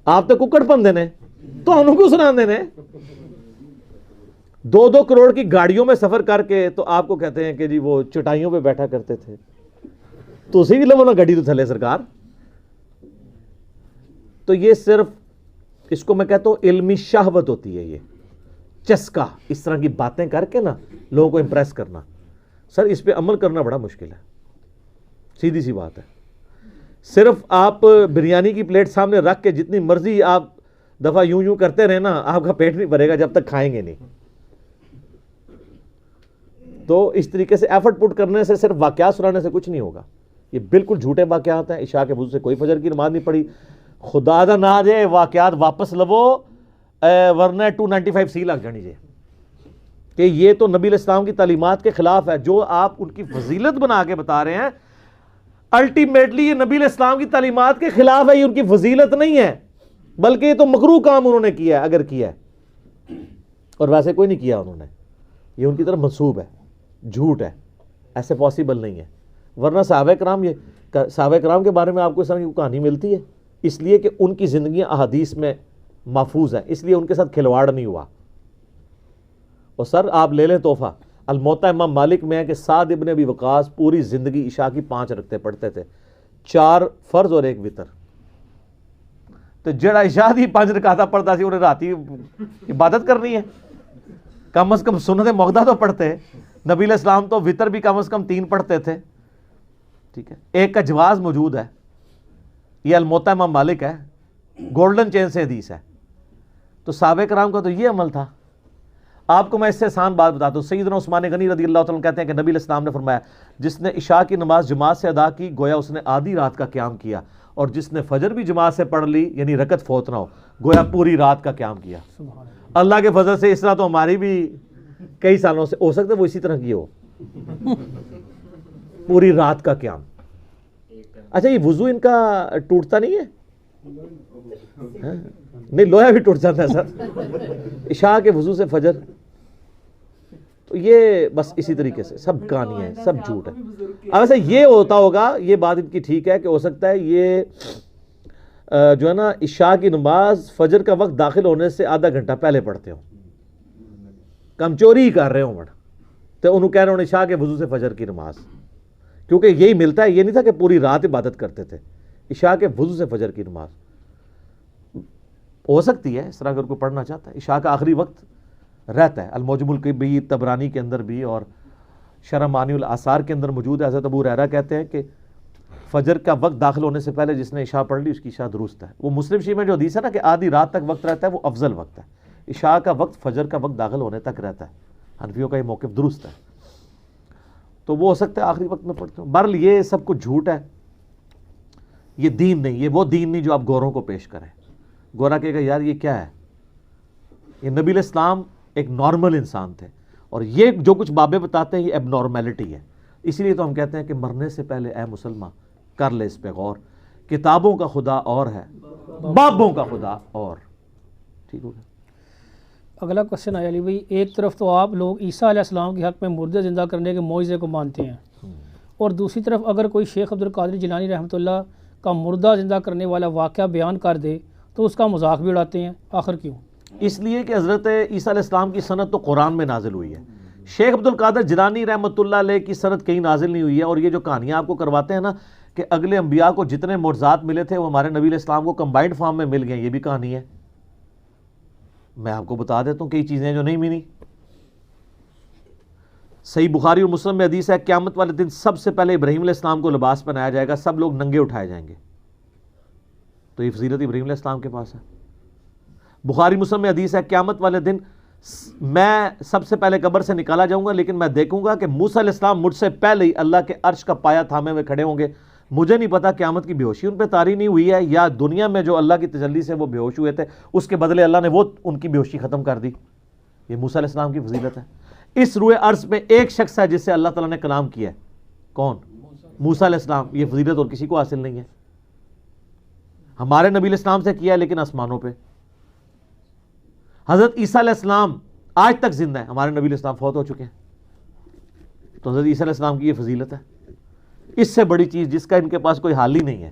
آپ تو ککڑ پن دینے تو انہوں کو سنا دینے. 2-2 کروڑ کی گاڑیوں میں سفر کر کے تو آپ کو کہتے ہیں کہ جی وہ چٹائیوں پہ بیٹھا کرتے تھے. تو اسی بھی لو نا گاڑی تو تھلے سرکار. تو یہ صرف اس کو میں کہتا ہوں علمی شہوت ہوتی ہے، یہ چسکا، اس طرح کی باتیں کر کے نا لوگوں کو امپریس کرنا. سر اس پہ عمل کرنا بڑا مشکل ہے، سیدھی سی بات ہے. صرف آپ بریانی کی پلیٹ سامنے رکھ کے جتنی مرضی آپ دفعہ یوں کرتے رہے نا، آپ کا پیٹ نہیں بھرے گا جب تک کھائیں گے نہیں. تو اس طریقے سے ایفرٹ پٹ کرنے سے، صرف واقعات سنانے سے کچھ نہیں ہوگا. یہ بالکل جھوٹے واقعات ہیں. عشاء کے وضو سے کوئی فجر کی نماز نہیں پڑھی. خدا دا نہ جائے واقعات واپس لو ورنہ 295C لگ جانی جائے کہ یہ تو نبی علیہ السلام کی تعلیمات کے خلاف ہے. جو آپ ان کی فضیلت بنا کے بتا رہے ہیں، الٹیمیٹلی یہ نبی علیہ السلام کی تعلیمات کے خلاف ہے. یہ ان کی فضیلت نہیں ہے، بلکہ یہ تو مکروہ کام انہوں نے کیا ہے اگر کیا ہے. اور ویسے کوئی نہیں کیا انہوں نے، یہ ان کی طرف منسوب ہے، جھوٹ ہے، ایسے پاسبل نہیں ہے. ورنہ صحابہ کرام کے بارے میں آپ کو اس طرح کی کہانی ملتی ہے اس لیے کہ ان کی زندگیاں احادیث میں محفوظ ہیں، اس لیے ان کے ساتھ کھلواڑ نہیں ہوا. اور سر آپ لے لیں تحفہ، الموطا امام مالک میں ہے کہ سعد ابن ابی وقاص پوری زندگی عشاء کی 5 رکعتیں پڑھتے تھے، 4 فرض اور 1 وتر. تو جڑا عشاء دی 5 رکعتیں پڑھتا سی انہیں راتی عبادت کرنی ہے، کم از کم سنت موقدہ تو پڑھتے. نبی علیہ السلام تو وتر بھی کم از کم 3 پڑھتے تھے. ٹھیک ہے، ایک کا جواز موجود ہے، یہ الموطا امام مالک ہے، گولڈن چین سے حدیث ہے. تو صحابہ کرام کا تو یہ عمل تھا. آپ کو میں اس سے آسان بات بتاتا ہوں. سیدنا عثمان غنی رضی اللہ تعالیٰ کہتے ہیں کہ نبی علیہ السلام نے فرمایا جس نے عشاء کی نماز جماعت سے ادا کی گویا اس نے آدھی رات کا قیام کیا، اور جس نے فجر بھی جماعت سے پڑھ لی یعنی رکعت فوت نہ ہو گویا پوری رات کا قیام کیا. اللہ کے فضل سے اس طرح تو ہماری بھی کئی سالوں سے ہو سکتا ہے وہ اسی طرح کی ہو، پوری رات کا قیام. اچھا یہ وضو ان کا ٹوٹتا نہیں ہے؟ نہیں لوہا بھی ٹوٹ جاتا ہے سر عشاء کے وضو سے فجر. تو یہ بس اسی طریقے سے سب کہانیاں ہیں، سب جھوٹ ہے. اب ایسا یہ ہوتا ہوگا، یہ بات ان کی ٹھیک ہے کہ ہو سکتا ہے یہ جو ہے نا عشاء کی نماز فجر کا وقت داخل ہونے سے آدھا گھنٹہ پہلے پڑھتے ہوں، کمچوری ہی کر رہے ہوں تو انہوں کہہ رہے ہوں عشاء کے وضو سے فجر کی نماز، کیونکہ یہی ملتا ہے. یہ نہیں تھا کہ پوری رات عبادت کرتے تھے. عشاء کے وضو سے فجر کی نماز ہو سکتی ہے اس طرح اگر کوئی پڑھنا چاہتا ہے. عشاء کا آخری وقت رہتا ہے. الموجم الکبیر طبرانی کے اندر بھی اور شرح معانی الاثار کے اندر موجود ہے. حضرت ابو ہریرہ کہتے ہیں کہ فجر کا وقت داخل ہونے سے پہلے جس نے عشاء پڑھ لی اس کی عشاء درست ہے. وہ مسلم شریف میں جو حدیث ہے نا کہ آدھی رات تک وقت رہتا ہے وہ افضل وقت ہے. عشاء کا وقت فجر کا وقت داخل ہونے تک رہتا ہے. حنفیوں کا یہ موقف درست ہے. تو وہ ہو سکتا ہے آخری وقت میں پڑھتے ہوں. بہرحال یہ سب کچھ جھوٹ ہے، یہ دین نہیں، یہ وہ دین نہیں جو آپ گوروں کو پیش کریں. گورا کہے گا یار یہ کیا ہے. یہ نبی علیہ السلام ایک نارمل انسان تھے، اور یہ جو کچھ بابے بتاتے ہیں یہ اب نارمیلٹی ہے. اسی لیے تو ہم کہتے ہیں کہ مرنے سے پہلے اے مسلمان کر لے اس پہ غور. کتابوں کا خدا اور ہے، بابوں کا خدا اور. ٹھیک ہو گیا. اگلا کوشچن آیا علی بھائی، ایک طرف تو آپ لوگ عیسیٰ علیہ السلام کے حق میں مردے زندہ کرنے کے معجزے کو مانتے ہیں، اور دوسری طرف اگر کوئی شیخ عبد القادر جیلانی رحمۃ اللہ کا مردہ زندہ کرنے والا واقعہ بیان کر دے تو اس کا مذاق بھی اڑاتے ہیں. آخر کیوں؟ اس لیے کہ حضرت عیسیٰ علیہ السلام کی سند تو قرآن میں نازل ہوئی ہے. شیخ عبد القادر جیلانی رحمۃ اللہ علیہ کی سند کہیں نازل نہیں ہوئی ہے. اور یہ جو کہانیاں آپ کو کرواتے ہیں نا کہ اگلے انبیاء کو جتنے معجزات ملے تھے وہ ہمارے نبی علیہ السلام کو کمبائنڈ فارم میں مل گئے، یہ بھی کہانی ہے. میں آپ کو بتا دیتا ہوں کئی چیزیں جو نہیں ملی. صحیح بخاری اور مسلم میں حدیث ہے قیامت والے دن سب سے پہلے ابراہیم علیہ السلام کو لباس پہنایا جائے گا، سب لوگ ننگے اٹھائے جائیں گے. تو یہ فضیلت ابراہیم علیہ السلام کے پاس ہے. بخاری مسلم میں حدیث ہے قیامت والے دن میں سب سے پہلے قبر سے نکالا جاؤں گا، لیکن میں دیکھوں گا کہ موسیٰ علیہ السلام مجھ سے پہلے ہی اللہ کے عرش کا پایا تھامے ہوئے کھڑے ہوں گے. مجھے نہیں پتا قیامت کی بے ہوشی ان پہ طاری نہیں ہوئی ہے یا دنیا میں جو اللہ کی تجلی سے وہ بے ہوش ہوئے تھے اس کے بدلے اللہ نے وہ ان کی بے ہوشی ختم کر دی. یہ موسیٰ علیہ السلام کی فضیلت ہے. اس روئے ارض پہ ایک شخص ہے جس سے اللہ تعالیٰ نے کلام کیا ہے، کون؟ موسیٰ علیہ السلام. یہ فضیلت اور کسی کو حاصل نہیں ہے. ہمارے نبی علیہ السلام سے کیا ہے لیکن آسمانوں پہ. حضرت عیسیٰ علیہ السلام آج تک زندہ ہے، ہمارے نبی علیہ السلام فوت ہو چکے ہیں. تو حضرت عیسیٰ علیہ السلام کی یہ فضیلت ہے. اس سے بڑی چیز جس کا ان کے پاس کوئی حال ہی نہیں ہے،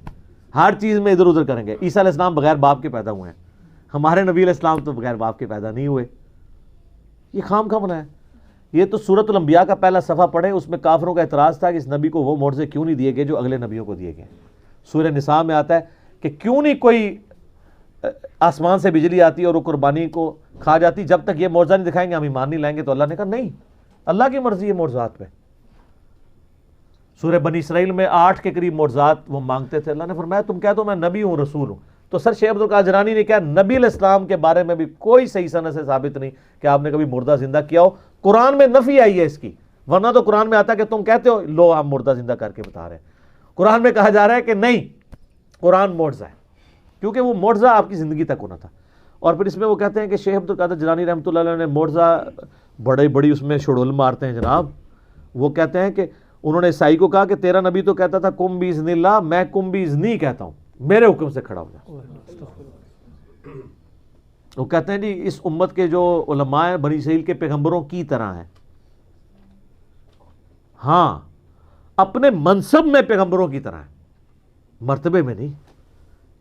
ہر چیز میں ادھر ادھر کریں گے. عیسیٰ علیہ السلام بغیر باپ کے پیدا ہوئے ہیں، ہمارے نبی علیہ السلام تو بغیر باپ کے پیدا نہیں ہوئے. یہ خام خواہ بنا ہے. یہ تو سورۃ الانبیاء کا پہلا صفحہ پڑھیں، اس میں کافروں کا اعتراض تھا کہ اس نبی کو وہ معجزے کیوں نہیں دیے گئے جو اگلے نبیوں کو دیے گئے. سورہ نساء میں آتا ہے کہ کیوں نہیں کوئی آسمان سے بجلی آتی اور وہ قربانی کو کھا جاتی، جب تک یہ معجزہ نہیں دکھائیں گے ہم ایمان نہیں لائیں گے. تو اللہ نے کہا نہیں، اللہ کی مرضی ہے معجزات پہ. سورہ بنی اسرائیل میں 8 کے قریب معجزات وہ مانگتے تھے. اللہ نے فرمایا تم کہہ دو میں نبی ہوں، رسول ہوں. تو سر شیخ عبدالقادر جیلانی نے کہا نبی علیہ السلام کے بارے میں بھی کوئی صحیح سند سے ثابت نہیں کہ آپ نے کبھی مردہ زندہ کیا ہو. قرآن میں نفی آئی ہے اس کی، ورنہ تو قرآن میں آتا ہے کہ تم کہتے ہو لو ہم مردہ زندہ کر کے بتا رہے ہیں. قرآن میں کہا جا رہا ہے کہ نہیں، قرآن معجزہ ہے، کیونکہ وہ معجزہ آپ کی زندگی تک ہونا تھا. اور پھر اس میں وہ کہتے ہیں کہ شیخ عبدالقادر جیلانی رحمۃ اللہ علیہ نے معجزہ بڑی اس میں شڑول مارتے ہیں جناب. وہ کہتے ہیں کہ انہوں نے عیسائی کو کہا کہ تیرا نبی تو کہتا تھا کم باذن اللہ، میں کم باذنی کہتا ہوں، میرے حکم سے کھڑا ہو جا. وہ کہتے ہیں جی اس امت کے جو علماء ہیں بنی اسرائیل کے پیغمبروں کی طرح ہیں. ہاں اپنے منصب میں پیغمبروں کی طرح ہیں، مرتبے میں نہیں.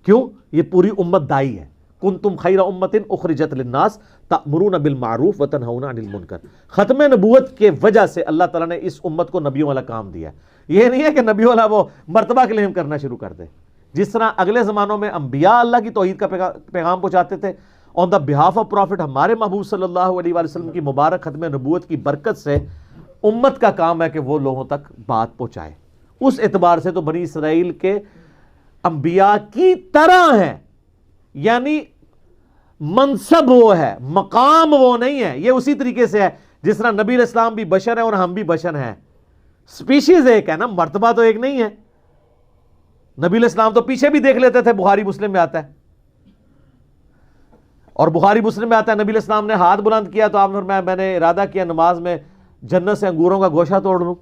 کیوں؟ یہ پوری امت دائی ہے. کنتم خیر امت اخرجت للناس تأمرون بالمعروف وتنہون عن المنکر. ختم نبوت کے وجہ سے اللہ تعالیٰ نے اس امت کو نبیوں والا کام دیا ہے. یہ نہیں ہے کہ نبیوں والا وہ مرتبہ کلیم کرنا شروع کر دے. جس طرح اگلے زمانوں میں انبیاء اللہ کی توحید کا پیغام پہنچاتے تھے، آن دا بہاف آف پروفٹ ہمارے محبوب صلی اللہ علیہ وآلہ وسلم کی مبارک ختم نبوت کی برکت سے امت کا کام ہے کہ وہ لوگوں تک بات پہنچائے. اس اعتبار سے تو بنی اسرائیل کے انبیاء کی طرح ہیں، یعنی منصب وہ ہے، مقام وہ نہیں ہے. یہ اسی طریقے سے ہے جس طرح نبی علیہ السلام بھی بشر ہیں اور ہم بھی بشر ہیں. سپیشیز ایک ہے نا، مرتبہ تو ایک نہیں ہے. نبی علیہ السلام تو پیچھے بھی دیکھ لیتے تھے، بخاری مسلم میں آتا ہے. اور بخاری مسلم میں آتا ہے نبی علیہ السلام نے ہاتھ بلند کیا تو آپ نے فرمایا میں نے ارادہ کیا نماز میں جنت سے انگوروں کا گوشہ توڑ لوں.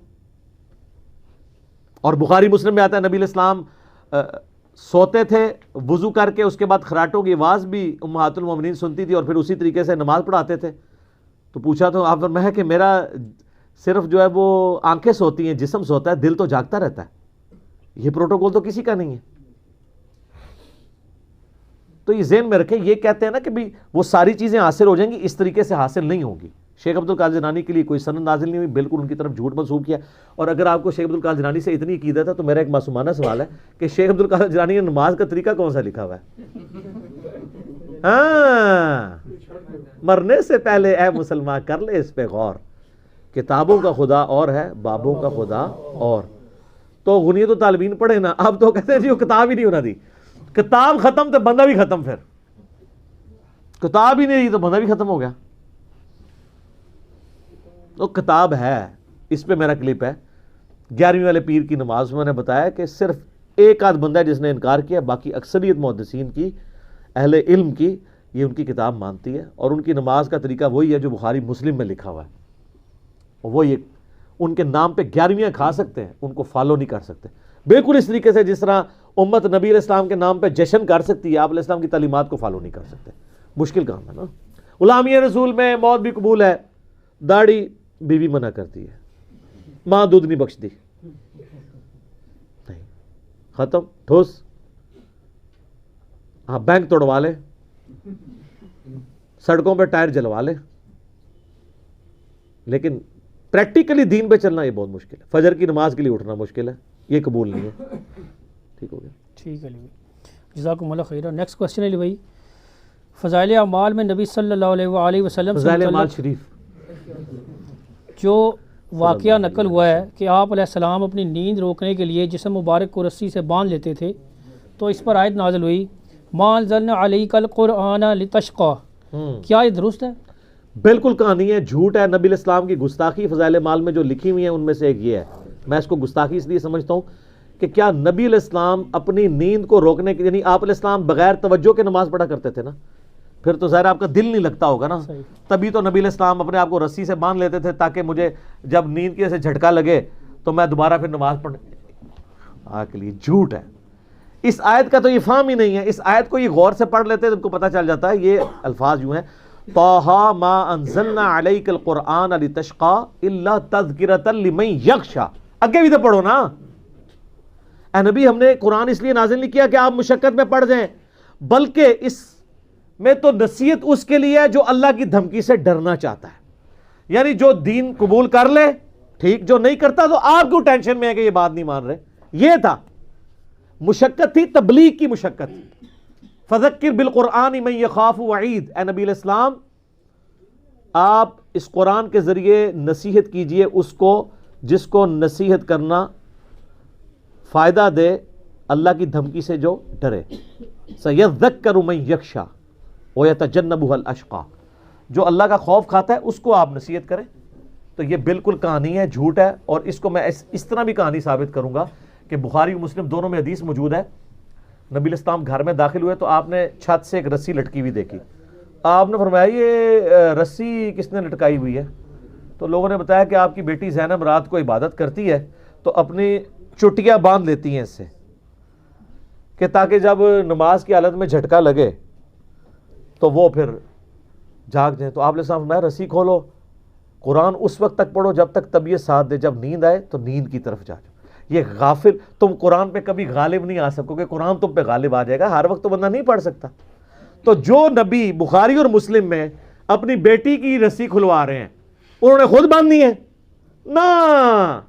اور بخاری مسلم میں آتا ہے نبی علیہ السلام سوتے تھے وضو کر کے، اس کے بعد خراٹوں کی آواز بھی امہات المومنین سنتی تھی اور پھر اسی طریقے سے نماز پڑھاتے تھے. تو پوچھا تو آپ فرمایا کہ میرا صرف جو ہے وہ آنکھیں سوتی ہیں، جسم سوتا ہے، دل تو جاگتا رہتا ہے. یہ پروٹوکول تو کسی کا نہیں ہے. تو یہ ذہن میں رکھیں. یہ کہتے ہیں نا کہ بھی وہ ساری چیزیں حاصل ہو جائیں گی، اس طریقے سے حاصل نہیں ہوگی. شیخ عبدالقادر جیلانی کے لیے کوئی سند نازل نہیں ہوئی، بالکل ان کی طرف جھوٹ منسوب کیا. اور اگر آپ کو شیخ عبدالقادر جیلانی سے اتنی عقیدت ہے تو میرا ایک معصومانہ سوال ہے کہ شیخ عبدالقادر جیلانی نے نماز کا طریقہ کون سا لکھا ہوا ہے؟ ہاں، مرنے سے پہلے اے مسلمان کر لے اس پہ غور، کتابوں کا خدا اور ہے، بابوں کا خدا اور. تو غنیت و طالبین پڑھے نا. اب تو کہتے ہیں جی وہ کتاب ہی نہیں ہونا دی. کتاب ختم تو بندہ بھی ختم. پھر کتاب ہی نہیں دی تو بندہ بھی ختم ہو گیا. تو کتاب ہے. اس پہ میرا کلپ ہے 11ویں والے پیر کی نماز میں نے بتایا کہ صرف ایک آدھ بندہ ہے جس نے انکار کیا، باقی اکثریت محدثین کی، اہل علم کی، یہ ان کی کتاب مانتی ہے اور ان کی نماز کا طریقہ وہی ہے جو بخاری مسلم میں لکھا ہوا ہے. وہ یہ ان کے نام پہ 11ویں کھا سکتے ہیں، ان کو فالو نہیں کر سکتے. بالکل اس طریقے سے جس طرح امت نبی علیہ السلام کے نام پہ جشن کر سکتی ہے، آپ علیہ السلام کی تعلیمات کو فالو نہیں کر سکتے. مشکل کام ہے نا. غلامی رسول میں موت بھی قبول ہے، داڑھی بیوی منع کرتی ہے، ماں دودھ نہیں بخش دی، نہیں، ختم، ٹھوس. ہاں بینک توڑوا لے، سڑکوں پہ ٹائر جلوا لے، لیکن پریکٹیکلی دین پہ چلنا یہ بہت مشکل ہے. فجر کی نماز کے لیے اٹھنا مشکل ہے، یہ قبول نہیں ہے. ٹھیک ہو گیا. ٹھیک ہے علی بھائی، جزاکم اللہ خیرہ. نیکسٹ کوسچن علی بھائی، فضائل اعمال میں نبی صلی اللہ علیہ وآلہ وسلم سے فضائل اعمال شریف جو واقعہ نقل ہوا ہے کہ آپ علیہ السلام اپنی نیند روکنے کے لیے جسم مبارک کو رسی سے باندھ لیتے تھے، تو اس پر آیت نازل ہوئی ما انزلنا علیک القرآن لتشقی. کیا یہ درست ہے؟ بالکل کہانی ہے، جھوٹ ہے. نبی علیہ السلام کی گستاخی فضائل اعمال میں جو لکھی ہوئی ہیں ان میں سے ایک یہ ہے. میں اس کو گستاخی اس لیے سمجھتا ہوں کہ کیا نبی علیہ السلام اپنی نیند کو روکنے کے، یعنی آپ علیہ السلام بغیر توجہ کے نماز پڑھا کرتے تھے نا، پھر تو ظاہر آپ کا دل نہیں لگتا ہوگا نا. صحیح. تبھی تو نبی علیہ السلام اپنے آپ کو رسی سے باندھ لیتے تھے تاکہ مجھے جب نیند کے سے جھٹکا لگے تو میں دوبارہ پھر نماز پڑھنے کے لیے. جھوٹ ہے. اس آیت کا تو یہ فہم ہی نہیں ہے. اس آیت کو یہ غور سے پڑھ لیتے تو ان کو پتہ چل جاتا ہے. یہ الفاظ یوں ہیں طٰہٰ ما انزلنا علیک القرآن لتشقیٰ الا تذکرۃ لمن یخشیٰ. آگے بھی تو پڑھو نا. اے نبی ہم نے قرآن اس لیے نازل نہیں کیا کہ آپ مشقت میں پڑ جائیں, بلکہ اس میں تو نصیحت اس کے لیے ہے جو اللہ کی دھمکی سے ڈرنا چاہتا ہے. یعنی جو دین قبول کر لے ٹھیک, جو نہیں کرتا تو آپ کیوں ٹینشن میں ہے کہ یہ بات نہیں مان رہے. یہ تھا مشقت, تھی تبلیغ کی مشقت. فذکر بالقرآن من یخاف وعید. اے نبی علیہ السلام آپ اس قرآن کے ذریعے نصیحت کیجئے اس کو جس کو نصیحت کرنا فائدہ دے اللہ کی دھمکی سے جو ڈرے. سیذکر من یخشیٰ ویتجنبها الاشقیٰ. جو اللہ کا خوف کھاتا ہے اس کو آپ نصیحت کریں. تو یہ بالکل کہانی ہے, جھوٹ ہے. اور اس کو میں اس طرح بھی کہانی ثابت کروں گا کہ بخاری و مسلم دونوں میں حدیث موجود ہے. نبی علیہ السلام گھر میں داخل ہوئے تو آپ نے چھت سے ایک رسی لٹکی ہوئی دیکھی. آپ نے فرمایا یہ رسی کس نے لٹکائی ہوئی ہے؟ تو لوگوں نے بتایا کہ آپ کی بیٹی زینب رات کو عبادت کرتی ہے تو اپنی چٹیاں باندھ لیتی ہیں اس سے کہ تاکہ جب نماز کی حالت میں جھٹکا لگے تو وہ پھر جاگ جائیں. تو آپ نے فرمایا رسی کھولو, قرآن اس وقت تک پڑھو جب تک طبیعت ساتھ دے, جب نیند آئے تو نیند کی طرف جا جاؤ. یہ غافل, تم قرآن پہ کبھی غالب نہیں آ سکو گے, قرآن تم پہ غالب آ جائے گا. ہر وقت تو بندہ نہیں پڑھ سکتا. تو جو نبی بخاری اور مسلم میں اپنی بیٹی کی رسی کھلوا رہے ہیں انہوں نے خود باندھنی ہے نا.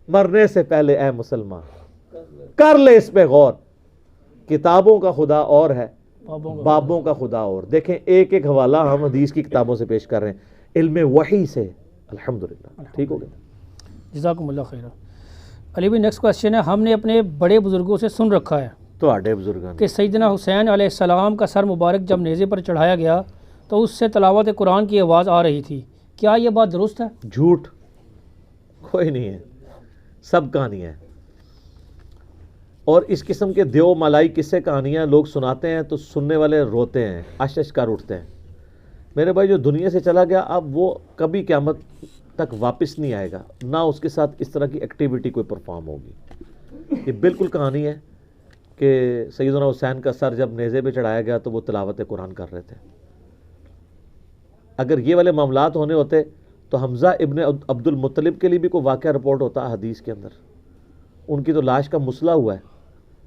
مرنے سے پہلے اے مسلمان کر لے اس پہ غور. کتابوں کا خدا اور ہے, بابوں کا خدا اور. دیکھیں ایک ایک حوالہ ہم حدیث کی کتابوں سے پیش کر رہے ہیں علم وحی سے. الحمدللہ. ٹھیک ہو گیا, جزاکم اللہ خیر. علی بھائی نیکسٹ کوشچن ہے, ہم نے اپنے بڑے بزرگوں سے سن رکھا ہے تو آڈے بزرگان کہ سیدنا حسین علیہ السلام کا سر مبارک جب نیزے پر چڑھایا گیا تو اس سے تلاوت قرآن کی آواز آ رہی تھی. کیا یہ بات درست ہے؟ جھوٹ, کوئی نہیں ہے, سب کہانیاں ہیں. اور اس قسم کے دیو مالائی قصے کہانیاں لوگ سناتے ہیں تو سننے والے روتے ہیں, اشش کر اٹھتے ہیں. میرے بھائی جو دنیا سے چلا گیا اب وہ کبھی قیامت تک واپس نہیں آئے گا, نہ اس کے ساتھ اس طرح کی ایکٹیویٹی کوئی پرفارم ہوگی. یہ بالکل کہانی ہے کہ سیدنا حسین کا سر جب نیزے پہ چڑھایا گیا تو وہ تلاوت قرآن کر رہے تھے. اگر یہ والے معاملات ہونے ہوتے تو حمزہ ابن عبد المطلب کے لیے بھی کوئی واقعہ رپورٹ ہوتا حدیث کے اندر. ان کی تو لاش کا مسئلہ ہوا ہے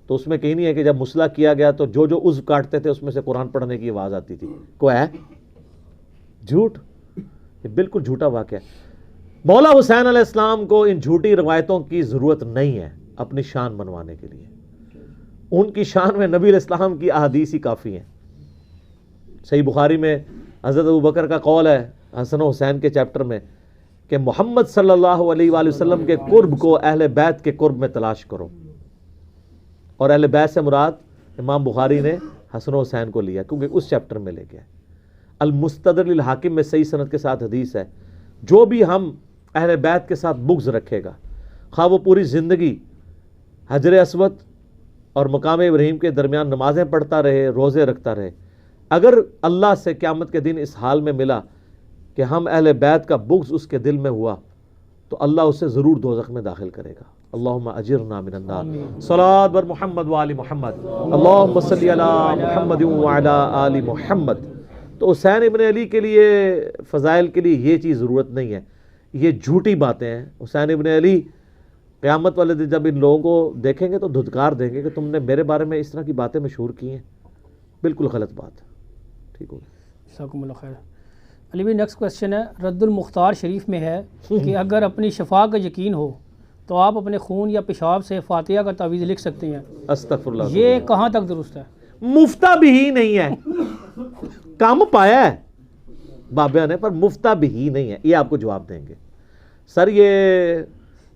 تو اس میں کہیں نہیں ہے کہ جب مسئلہ کیا گیا تو جو جو عضو کاٹتے تھے اس میں سے قرآن پڑھنے کی آواز آتی تھی. کوئی ہے؟ جھوٹ. یہ بالکل جھوٹا واقعہ ہے. مولا حسین علیہ السلام کو ان جھوٹی روایتوں کی ضرورت نہیں ہے اپنی شان بنوانے کے لیے. ان کی شان میں نبی علیہ السلام کی احادیث ہی کافی ہیں. صحیح بخاری میں حضرت ابوبکر کا قول ہے حسن و حسین کے چیپٹر میں کہ محمد صلی اللہ علیہ وآلہ وسلم کے قرب کو اہل بیت کے قرب میں تلاش کرو. اور اہل بیت سے مراد امام بخاری نے حسن و حسین کو لیا کیونکہ اس چیپٹر میں لے گیا. المستدرک للحاکم میں صحیح سند کے ساتھ حدیث ہے, جو بھی ہم اہل بیت کے ساتھ بغض رکھے گا خواہ وہ پوری زندگی حجر اسود اور مقام ابراہیم کے درمیان نمازیں پڑھتا رہے, روزے رکھتا رہے, اگر اللہ سے قیامت کے دن اس حال میں ملا کہ ہم اہل بیت کا بغض اس کے دل میں ہوا تو اللہ اسے ضرور دوزخ میں داخل کرے گا. اللہم اجرنا من النار. صلاۃ بر محمد وآل محمد. اللہم صلی علی محمد وعلی آل محمد. تو حسین ابن علی کے لیے فضائل کے لیے یہ چیز ضرورت نہیں ہے, یہ جھوٹی باتیں ہیں. حسین ابن علی قیامت والے دن جب ان لوگوں کو دیکھیں گے تو دھتکار دیں گے کہ تم نے میرے بارے میں اس طرح کی باتیں مشہور کی ہیں. بالکل غلط بات. ٹھیک ہو گیا, جزاکم اللہ خیر. علی بھائی نیکسٹ کوشچن ہے, رد المختار شریف میں ہے کہ اگر اپنی شفا کا یقین ہو تو آپ اپنے خون یا پیشاب سے فاتحہ کا تعویذ لکھ سکتے ہیں. استغفر اللہ. یہ کہاں تک درست ہے؟ مفتہ بھی ہی نہیں ہے. کام پایا ہے بابیا نے پر مفتہ بھی ہی نہیں ہے. یہ آپ کو جواب دیں گے سر. یہ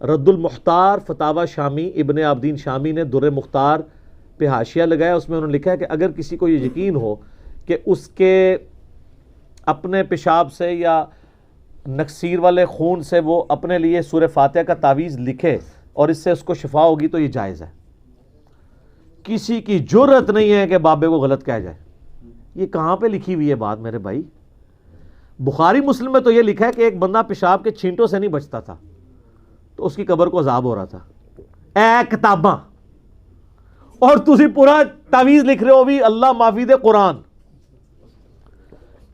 رد المختار فتاوی شامی ابن عابدین شامی نے در مختار پہ حاشیہ لگایا, اس میں انہوں نے لکھا ہے کہ اگر کسی کو یہ یقین ہو کہ اس کے اپنے پیشاب سے یا نکسیر والے خون سے وہ اپنے لیے سورہ فاتحہ کا تعویذ لکھے اور اس سے اس کو شفا ہوگی تو یہ جائز ہے. کسی کی جرت نہیں ہے کہ بابے کو غلط کہا جائے. یہ کہاں پہ لکھی ہوئی ہے بات میرے بھائی؟ بخاری مسلم میں تو یہ لکھا ہے کہ ایک بندہ پیشاب کے چھینٹوں سے نہیں بچتا تھا تو اس کی قبر کو عذاب ہو رہا تھا. اے کتاباں، اور تسی پورا تعویذ لکھ رہے ہو بھی اللہ معافی دے قرآن.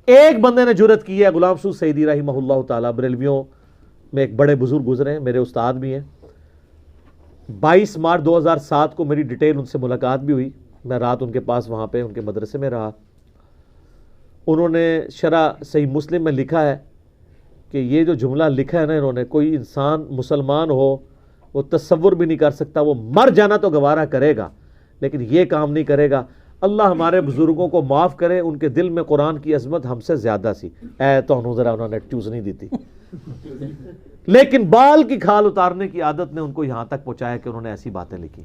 ایک بندے نے جرت کی ہے، غلام مسعود سعیدی رحمہ اللہ تعالیٰ، بریلویوں میں ایک بڑے بزرگ گزرے ہیں، میرے استاد بھی ہیں. 22 مارچ 2007 کو میری ڈیٹیل ان سے ملاقات بھی ہوئی. میں رات ان کے پاس وہاں پہ ان کے مدرسے میں رہا. انہوں نے شرح صحیح مسلم میں لکھا ہے کہ یہ جو جملہ لکھا ہے نا انہوں نے، کوئی انسان مسلمان ہو وہ تصور بھی نہیں کر سکتا، وہ مر جانا تو گوارا کرے گا لیکن یہ کام نہیں کرے گا. اللہ ہمارے بزرگوں کو معاف کرے، ان کے دل میں قرآن کی عظمت ہم سے زیادہ سی. اے تو ذرا انہوں نے ٹیوز نہیں دی تھی، لیکن بال کی کھال اتارنے کی عادت نے ان کو یہاں تک پہنچایا کہ انہوں نے ایسی باتیں لکھی.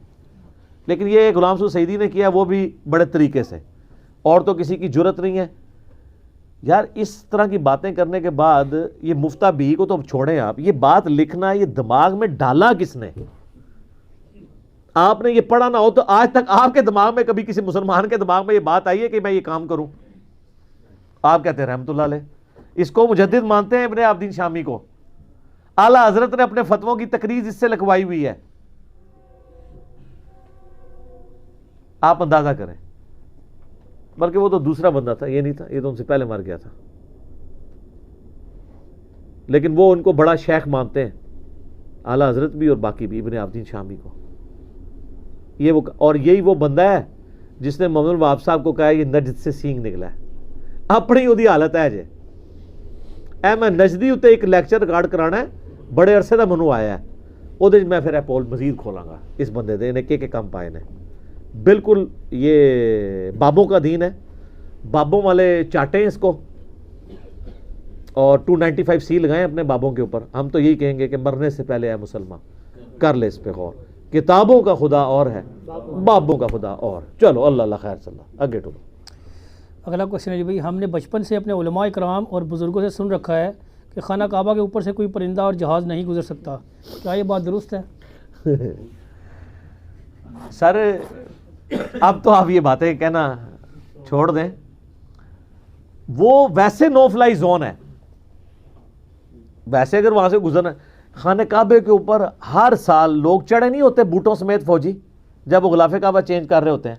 لیکن یہ غلام مسعود سعیدی نے کیا، وہ بھی بڑے طریقے سے، اور تو کسی کی جرت نہیں ہے. یار اس طرح کی باتیں کرنے کے بعد یہ مفتہ بھی کو تو چھوڑیں آپ، یہ بات لکھنا یہ دماغ میں ڈالا کس نے؟ آپ نے یہ پڑھا نہ ہو تو آج تک آپ کے دماغ میں کبھی کسی مسلمان کے دماغ میں یہ بات آئی ہے کہ میں یہ کام کروں؟ آپ کہتے ہیں رحمت اللہ علیہ. اس کو مجدد مانتے ہیں ابن عابدین شامی کو. اعلیٰ حضرت نے اپنے فتووں کی تقریر اس سے لکھوائی ہوئی ہے. آپ اندازہ کریں. بلکہ وہ تو دوسرا بندہ تھا، یہ نہیں تھا، یہ تو ان سے پہلے مر گیا تھا. لیکن وہ ان کو بڑا شیخ مانتے ہیں، اعلیٰ حضرت بھی اور باقی بھی، ابن عابدین شامی کو. یہ وہ، اور یہی وہ بندہ ہے جس نے محمد الوہاب صاحب کو کہا ہے یہ نجد سے سینگ نکلا ہے. اپنی وہی حالت ہے جے اے میں نجدی اتنے ایک لیکچر ریکارڈ کرانا ہے، بڑے عرصے کا منو آیا ہے، وہ میں پھر پول مزید کھولاں گا اس بندے دے، انہیں کے کام پائے نے. بالکل یہ بابوں کا دین ہے، بابوں والے چاٹیں اس کو، اور 295 سی لگائیں اپنے بابوں کے اوپر. ہم تو یہی کہیں گے کہ مرنے سے پہلے اے مسلمان کر لے اس پہ غور. کتابوں کا خدا اور ہے، بابوں کا خدا اور. چلو اللہ اللہ خیر صلی اللہ آگے ٹولو. اگلا کوشچن ہے جی بھائی، ہم نے بچپن سے اپنے علماء اکرام اور بزرگوں سے سن رکھا ہے کہ خانہ کعبہ کے اوپر سے کوئی پرندہ اور جہاز نہیں گزر سکتا، کیا یہ بات درست ہے؟ سر اب تو آپ یہ باتیں کہنا چھوڑ دیں. وہ ویسے نو فلائی زون ہے، ویسے اگر وہاں سے گزرنا. خانہ کعبے کے اوپر ہر سال لوگ چڑھے نہیں ہوتے بوٹوں سمیت فوجی، جب وہ غلاف کعبہ چینج کر رہے ہوتے ہیں،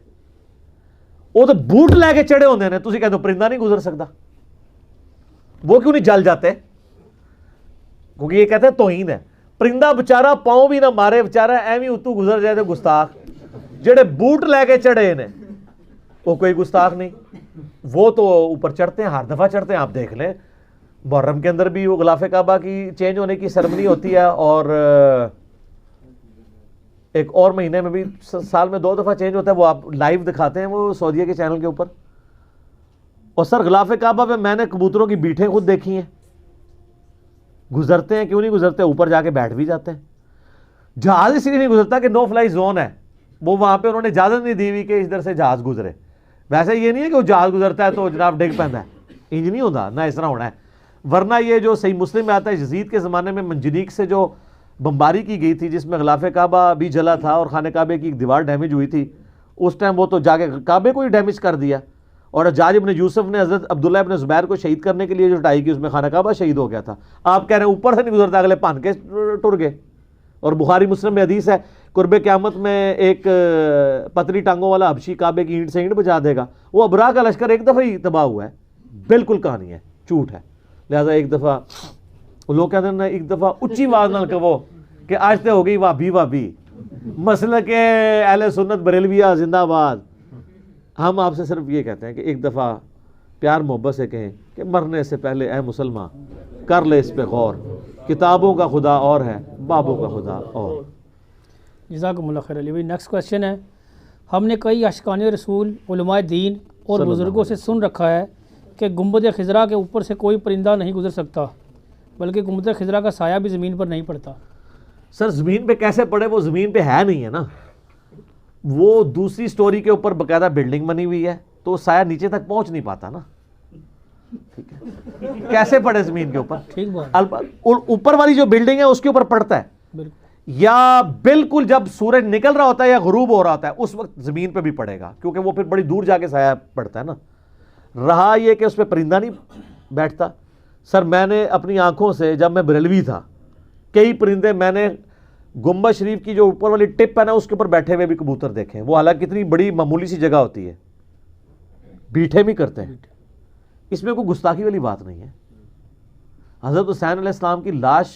وہ تو بوٹ لے کے چڑھے ہوتے ہیں. تسی کہتے ہو پرندہ نہیں گزر سکتا، وہ کیوں نہیں جل جاتے؟ کیونکہ یہ کہتے ہیں توہین ہے. پرندہ بچارہ پاؤں بھی نہ مارے، بچارہ ایویں اتو گزر جائے تو گستاخ. جڑے بوٹ لے کے چڑھے نے وہ کوئی گستاخ نہیں، وہ تو اوپر چڑھتے ہیں، ہر دفعہ چڑھتے ہیں. آپ دیکھ لیں محرم کے اندر بھی وہ غلاف کعبہ کی چینج ہونے کی سرمنی ہوتی ہے، اور ایک اور مہینے میں بھی سال میں 2 دفعہ چینج ہوتا ہے، وہ آپ لائیو دکھاتے ہیں وہ سعودیہ کے چینل کے اوپر. اور سر غلاف کعبہ پہ میں نے کبوتروں کی بیٹھیں خود دیکھی ہیں، گزرتے ہیں. کیوں نہیں گزرتے؟ اوپر جا کے بیٹھ بھی جاتے ہیں. جہاز اس لیے نہیں گزرتا کہ نو فلائی زون ہے، وہ وہاں پہ انہوں نے اجازت نہیں دی ہوئی کہ ادھر سے جہاز گزرے. ویسے یہ نہیں ہے کہ وہ جہاز گزرتا ہے تو جناب ڈگ پہنتا ہے، انج نہیں ہوتا نہ اس طرح ہونا ہے. ورنہ یہ جو صحیح مسلم میں آتا ہے، یزید کے زمانے میں منجنیق سے جو بمباری کی گئی تھی جس میں غلاف کعبہ بھی جلا تھا اور خانہ کعبے کی ایک دیوار ڈیمیج ہوئی تھی، اس ٹائم وہ تو جا کے کعبے کو ہی ڈیمیج کر دیا. اور حجاج ابن یوسف نے حضرت عبداللہ ابن زبیر کو شہید کرنے کے لیے جو ٹائی کی اس میں خانہ کعبہ شہید ہو گیا تھا. آپ کہہ رہے ہیں اوپر سے نہیں گزرتا، اگلے پھان کے ٹر گئے. اور بخاری مسلم میں حدیث ہے قرب قیامت میں ایک پتلی ٹانگوں والا حبشی کعبے کی اینٹ سے اینٹ بجا دے گا. وہ ابراہ کا لشکر ایک دفعہ ہی تباہ ہوا ہے. بالکل کہانی ہے، جھوٹ ہے. لہذا ایک دفعہ لوگ کہتے ہیں ایک دفعہ اچھی آواز نال کہو کہ آج تے ہو گئی وابی وابی مسلک اہل سنت بریلویہ زندہ آباد. ہم آپ سے صرف یہ کہتے ہیں کہ ایک دفعہ پیار محبت سے کہیں کہ مرنے سے پہلے اے مسلمان کر لے اس پہ غور. کتابوں کا خدا اور ہے، بابوں کا خدا اور. جزاکم اللہ خیر. علی بھائی نیکسٹ کویشچن ہے، ہم نے کئی عاشقان رسول، علماء دین اور بزرگوں سے سن رکھا ہے کہ گنبد خضرا کے اوپر سے کوئی پرندہ نہیں گزر سکتا، بلکہ گنبد خضرا کا سایہ بھی زمین پر نہیں پڑتا. سر زمین پہ کیسے پڑے؟ وہ زمین پہ ہے نہیں ہے نا، وہ دوسری سٹوری کے اوپر باقاعدہ بلڈنگ بنی ہوئی ہے تو سایہ نیچے تک پہنچ نہیں پاتا نا. ٹھیک ہے، کیسے پڑے زمین کے اوپر؟ ٹھیک بات. اوپر والی جو بلڈنگ ہے اس کے اوپر پڑتا ہے، بالکل. یا بالکل جب سورج نکل رہا ہوتا ہے یا غروب ہو رہا ہوتا ہے اس وقت زمین پہ بھی پڑے گا، کیونکہ وہ پھر بڑی دور جا کے سایہ پڑتا ہے نا. رہا یہ کہ اس پہ پرندہ نہیں بیٹھتا. سر میں نے اپنی آنکھوں سے جب میں بریلوی تھا کئی پرندے میں نے گنبد شریف کی جو اوپر والی ٹپ ہے نا اس کے اوپر بیٹھے ہوئے بھی کبوتر دیکھے ہیں. وہ حالانکہ اتنی بڑی معمولی سی جگہ ہوتی ہے, بیٹھے بھی کرتے ہیں. اس میں کوئی گستاخی والی بات نہیں ہے. حضرت حسین علیہ السلام کی لاش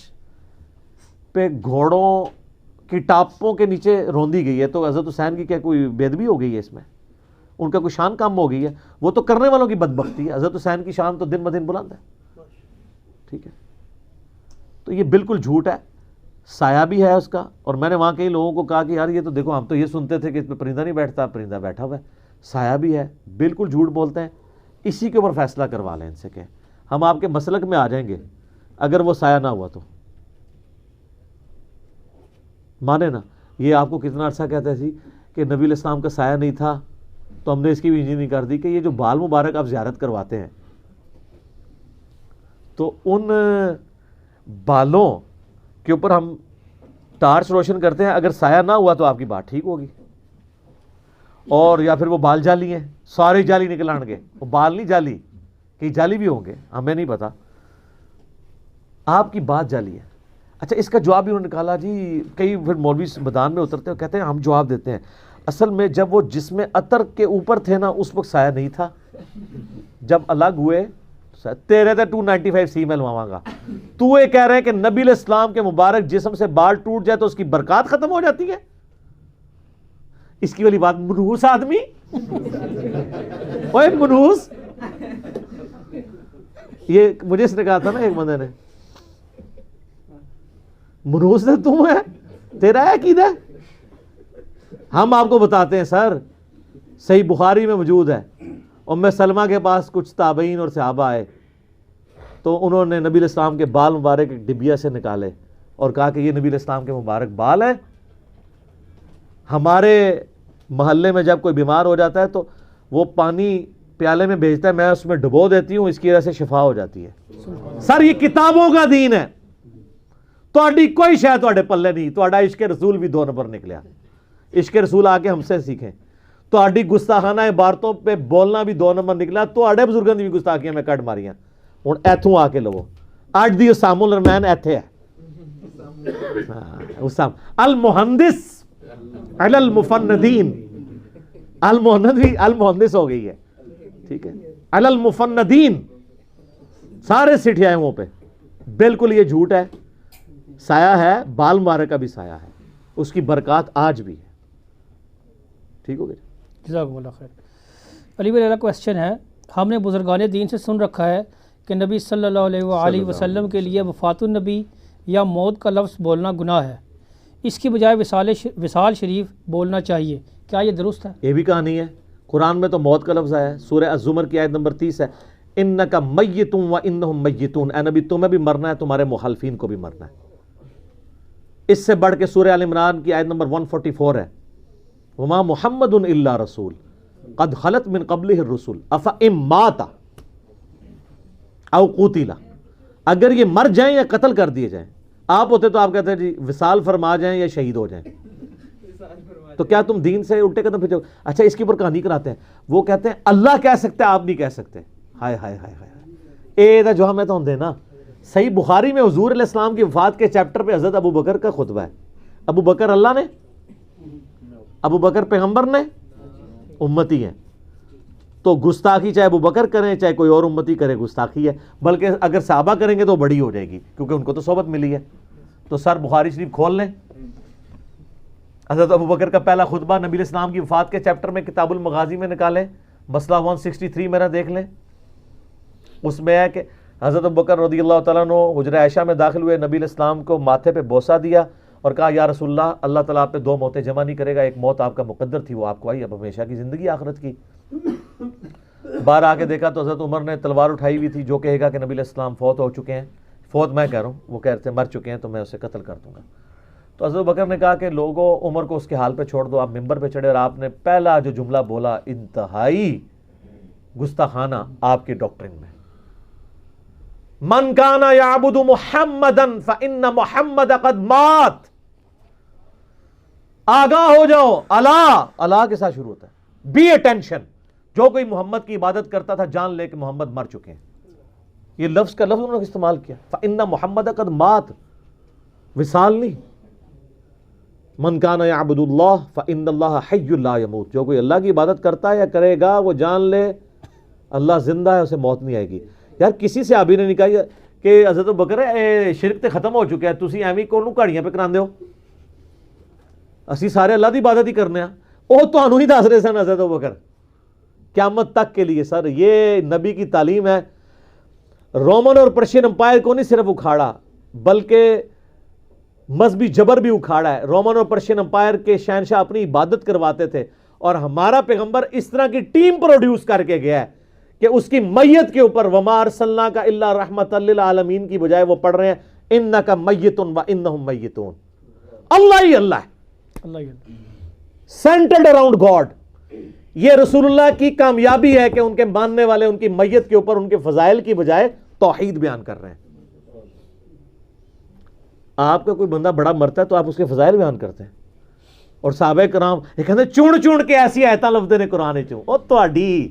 پہ گھوڑوں کی ٹاپوں کے نیچے روندی گئی ہے, تو حضرت حسین کی کیا کوئی بے ادبی ہو گئی ہے اس میں؟ ان کا کوئی شان کم ہو گئی ہے؟ وہ تو کرنے والوں کی بدبختی ہے. حضرت حسین کی شان تو دن بدن بلند ہے. ٹھیک ہے, تو یہ بالکل جھوٹ ہے. سایہ بھی ہے اس کا, اور میں نے وہاں کئی لوگوں کو کہا کہ یار یہ تو دیکھو ہم تو یہ سنتے تھے کہ اس پہ پرندہ نہیں بیٹھتا, پرندہ بیٹھا ہوا ہے, سایہ بھی ہے. بالکل جھوٹ بولتے ہیں. اسی کے اوپر فیصلہ کروا لیں ان سے کہ ہم آپ کے مسلک میں آ جائیں گے اگر وہ سایہ نہ ہوا تو. مانے نا, یہ آپ کو کتنا عرصہ کہتے تھی کہ نبی علیہ السلام کا سایہ نہیں تھا, تو ہم نے اس کی بھی انجینئرنگ کر دی کہ یہ جو بال مبارک آپ زیارت کرواتے ہیں تو ان بالوں کے اوپر ہم ٹارچ روشن کرتے ہیں, اگر سایہ نہ ہوا تو آپ کی بات ٹھیک ہوگی. اور یا پھر وہ بال جالی ہیں, سارے جالی نکل آن گے, وہ بال نہیں جالی, کئی جالی بھی ہوں گے, ہمیں نہیں پتا, آپ کی بات جالی ہے. اچھا اس کا جواب بھی انہوں نے نکالا جی, کئی پھر مولوی میدان میں اترتے ہیں کہتے ہیں ہم جواب دیتے ہیں, اصل میں جب وہ جسم عطر کے اوپر تھے نا اس وقت سایہ نہیں تھا, جب الگ ہوئے تیرے تھے 295 سی میں لواں گا. تو یہ کہہ رہے ہیں کہ نبی علیہ السلام کے مبارک جسم سے بال ٹوٹ جائے تو اس کی برکات ختم ہو جاتی ہے؟ اس کی والی بات منحوس آدمی, اوے منحوس. یہ مجھے اس نے کہا تھا نا ایک بندے نے, منحوس نے تم ہے, تیرا ہے عقیدہ. ہم آپ کو بتاتے ہیں سر, صحیح بخاری میں موجود ہے, ام سلمہ کے پاس کچھ تابعین اور صحابہ آئے تو انہوں نے نبی علیہ السلام کے بال مبارک ایک ڈبیا سے نکالے اور کہا کہ یہ نبی علیہ السلام کے مبارک بال ہیں. ہمارے محلے میں جب کوئی بیمار ہو جاتا ہے تو وہ پانی پیالے میں بھیجتا ہے, میں اس میں ڈبو دیتی ہوں, اس کی وجہ سے شفا ہو جاتی ہے. سر یہ کتابوں کا دین ہے, تہاڈی کوئی شاید تہاڈے پلے نہیں. تہاڈا عشق رسول بھی 2 نمبر نکلیا. عشق رسول آ کے ہم سے سیکھیں. تہاڈی گستاخانہ عبارتوں پہ بولنا بھی 2 نمبر نکلا. تہاڈے بزرگاں دی بھی گستاخیاں میں کٹ ماریاں. ہن ایتھوں آ کے لو, اج دی اسام الرحمن ایتھے ہے. اسام المہندس علی المفندین, المہندس ہو گئی ہے. ٹھیک ہے, علی المفندین, سارے سٹھے آئے وہاں پہ. بالکل یہ جھوٹ ہے. سایہ ہے, بال مبارک کا بھی سایہ ہے, اس کی برکات آج بھی ہے. ٹھیک ہو گیا, جزاکم اللہ خیر. علی بھائی اگلا کویسچن ہے, ہم نے بزرگان دین سے سن رکھا ہے کہ نبی صلی اللہ علیہ وآلہ وسلم کے لیے وفات النبی یا موت کا لفظ بولنا گناہ ہے, اس کی بجائے وصال شریف بولنا چاہیے, کیا یہ درست ہے؟ یہ بھی کہانی ہے. قرآن میں تو موت کا لفظ آیا ہے, سورہ الزمر کی آیت نمبر 30 ہے, انکا میتون و انہم میتون, اے نبی تمہیں بھی مرنا ہے, تمہارے مخالفین کو بھی مرنا ہے. اس سے بڑھ کے سورہ آل عمران کی آیت نمبر 144 ہے, وما محمد الا رسول قد خلت من قبلہ الرسل افئن مات او قتل, اگر یہ مر جائیں یا قتل کر دیے جائیں. آپ ہوتے تو آپ کہتے ہیں جی وصال فرما جائیں یا شہید ہو جائیں, تو کیا تم دین سے الٹے قدم پھر جاؤ؟ اچھا اس کے اوپر کہانی کراتے ہیں, وہ کہتے ہیں اللہ کہہ سکتے آپ نہیں کہہ سکتے. ہائے ہائے ہائے ہائے, اے دا جو ہمیں تو ہوندے نا. صحیح بخاری میں حضور علیہ السلام کی وفات کے چیپٹر پہ حضرت ابو بکر کا خطبہ ہے. ابو بکر اللہ نے, ابو بکر پیغمبر نے, امتی ہیں. تو گستاخی چاہے ابو بکر کریں چاہے کوئی اور امتی کرے گستاخی ہے, بلکہ اگر صحابہ کریں گے تو بڑی ہو جائے گی کیونکہ ان کو تو صحبت ملی ہے. تو سر بخاری شریف کھول لیں, حضرت ابو بکر کا پہلا خطبہ نبی علیہ السلام کی وفات کے چیپٹر میں کتاب المغازی میں نکالیں, مسئلہ 163 میرا دیکھ لیں. اس میں ہے کہ حضرت ابو بکر رضی اللہ تعالیٰ عنہ حجرہ عائشہ میں داخل ہوئے, نبی علیہ السلام کو ماتھے پہ بوسہ دیا اور کہا یا رسول اللہ, اللہ تعالیٰ آپ پہ 2 موتیں جمع نہیں کرے گا, ایک موت آپ کا مقدر تھی وہ آپ کو آئی, اب ہمیشہ کی زندگی آخرت کی. باہر آ کے دیکھا تو حضرت عمر نے تلوار اٹھائی ہوئی تھی, جو کہے گا کہ نبی علیہ السلام فوت ہو چکے ہیں, فوت میں کہہ رہا ہوں, وہ کہہ رہے تھے مر چکے ہیں تو میں اسے قتل کر دوں گا. تو حضرت بکر نے کہا کہ لوگوں عمر کو اس کے حال پہ چھوڑ دو. آپ ممبر پہ چڑھے اور آپ نے پہلا جو جملہ بولا انتہائی گستاخانہ آپ کی ڈاکٹرن میں, من کان یعبد محمدا فان محمد قد مات. آگاہ ہو جاؤ, اللہ اللہ کے ساتھ شروع ہوتا ہے, بی اٹینشن. جو کوئی محمد کی عبادت کرتا تھا جان لے کہ محمد مر چکے ہیں. یہ لفظ کا لفظ انہوں نے استعمال کیا, فَإِنَّ مُحَمَّدَ قَدْ مات, وصال نہیں. من کان یعبد اللہ فإن اللہ حی لا یموت, جو کوئی اللہ کی عبادت کرتا ہے یا کرے گا وہ جان لے اللہ زندہ ہے, اسے موت نہیں آئے گی. یار کسی سے آبی نے نہیں کہا کہ حضرت بکر اے شرک تے ختم ہو چکا ہے, تسی ایویں کونوں گھڑیاں پہ کراندے ہو, اسی سارے اللہ دی عبادت ہی کرنے ہیں. وہ تانوں ہی دس رہے سن حضرت بکر قیامت تک کے لیے. سر یہ نبی کی تعلیم ہے. رومن اور پرشین امپائر کو نہیں صرف اکھاڑا بلکہ مذہبی جبر بھی اکھاڑا ہے. رومن اور پرشین امپائر کے شہنشاہ اپنی عبادت کرواتے تھے, اور ہمارا پیغمبر اس طرح کی ٹیم پروڈیوس کر کے گیا ہے کہ اس کی میت کے اوپر وما ارسلناک الا رحمۃ للعالمین کی بجائے وہ پڑھ رہے ہیں انک میت و انہم میتون. اللہ ہی اللہ ہے, اللہ سینٹرڈ اراؤنڈ گاڈ. یہ رسول اللہ کی کامیابی ہے کہ ان کے ماننے والے ان کی میت کے اوپر ان کے فضائل کی بجائے توحید بیان کر رہے ہیں. آپ کا کوئی بندہ بڑا مرتا ہے تو آپ اس کے فضائل بیان کرتے ہیں, اور صحابہ کرام یہ کہتے ہیں چون چون کے ایسی آیتاں لفظ نے قرآن چوں, او تہاڈی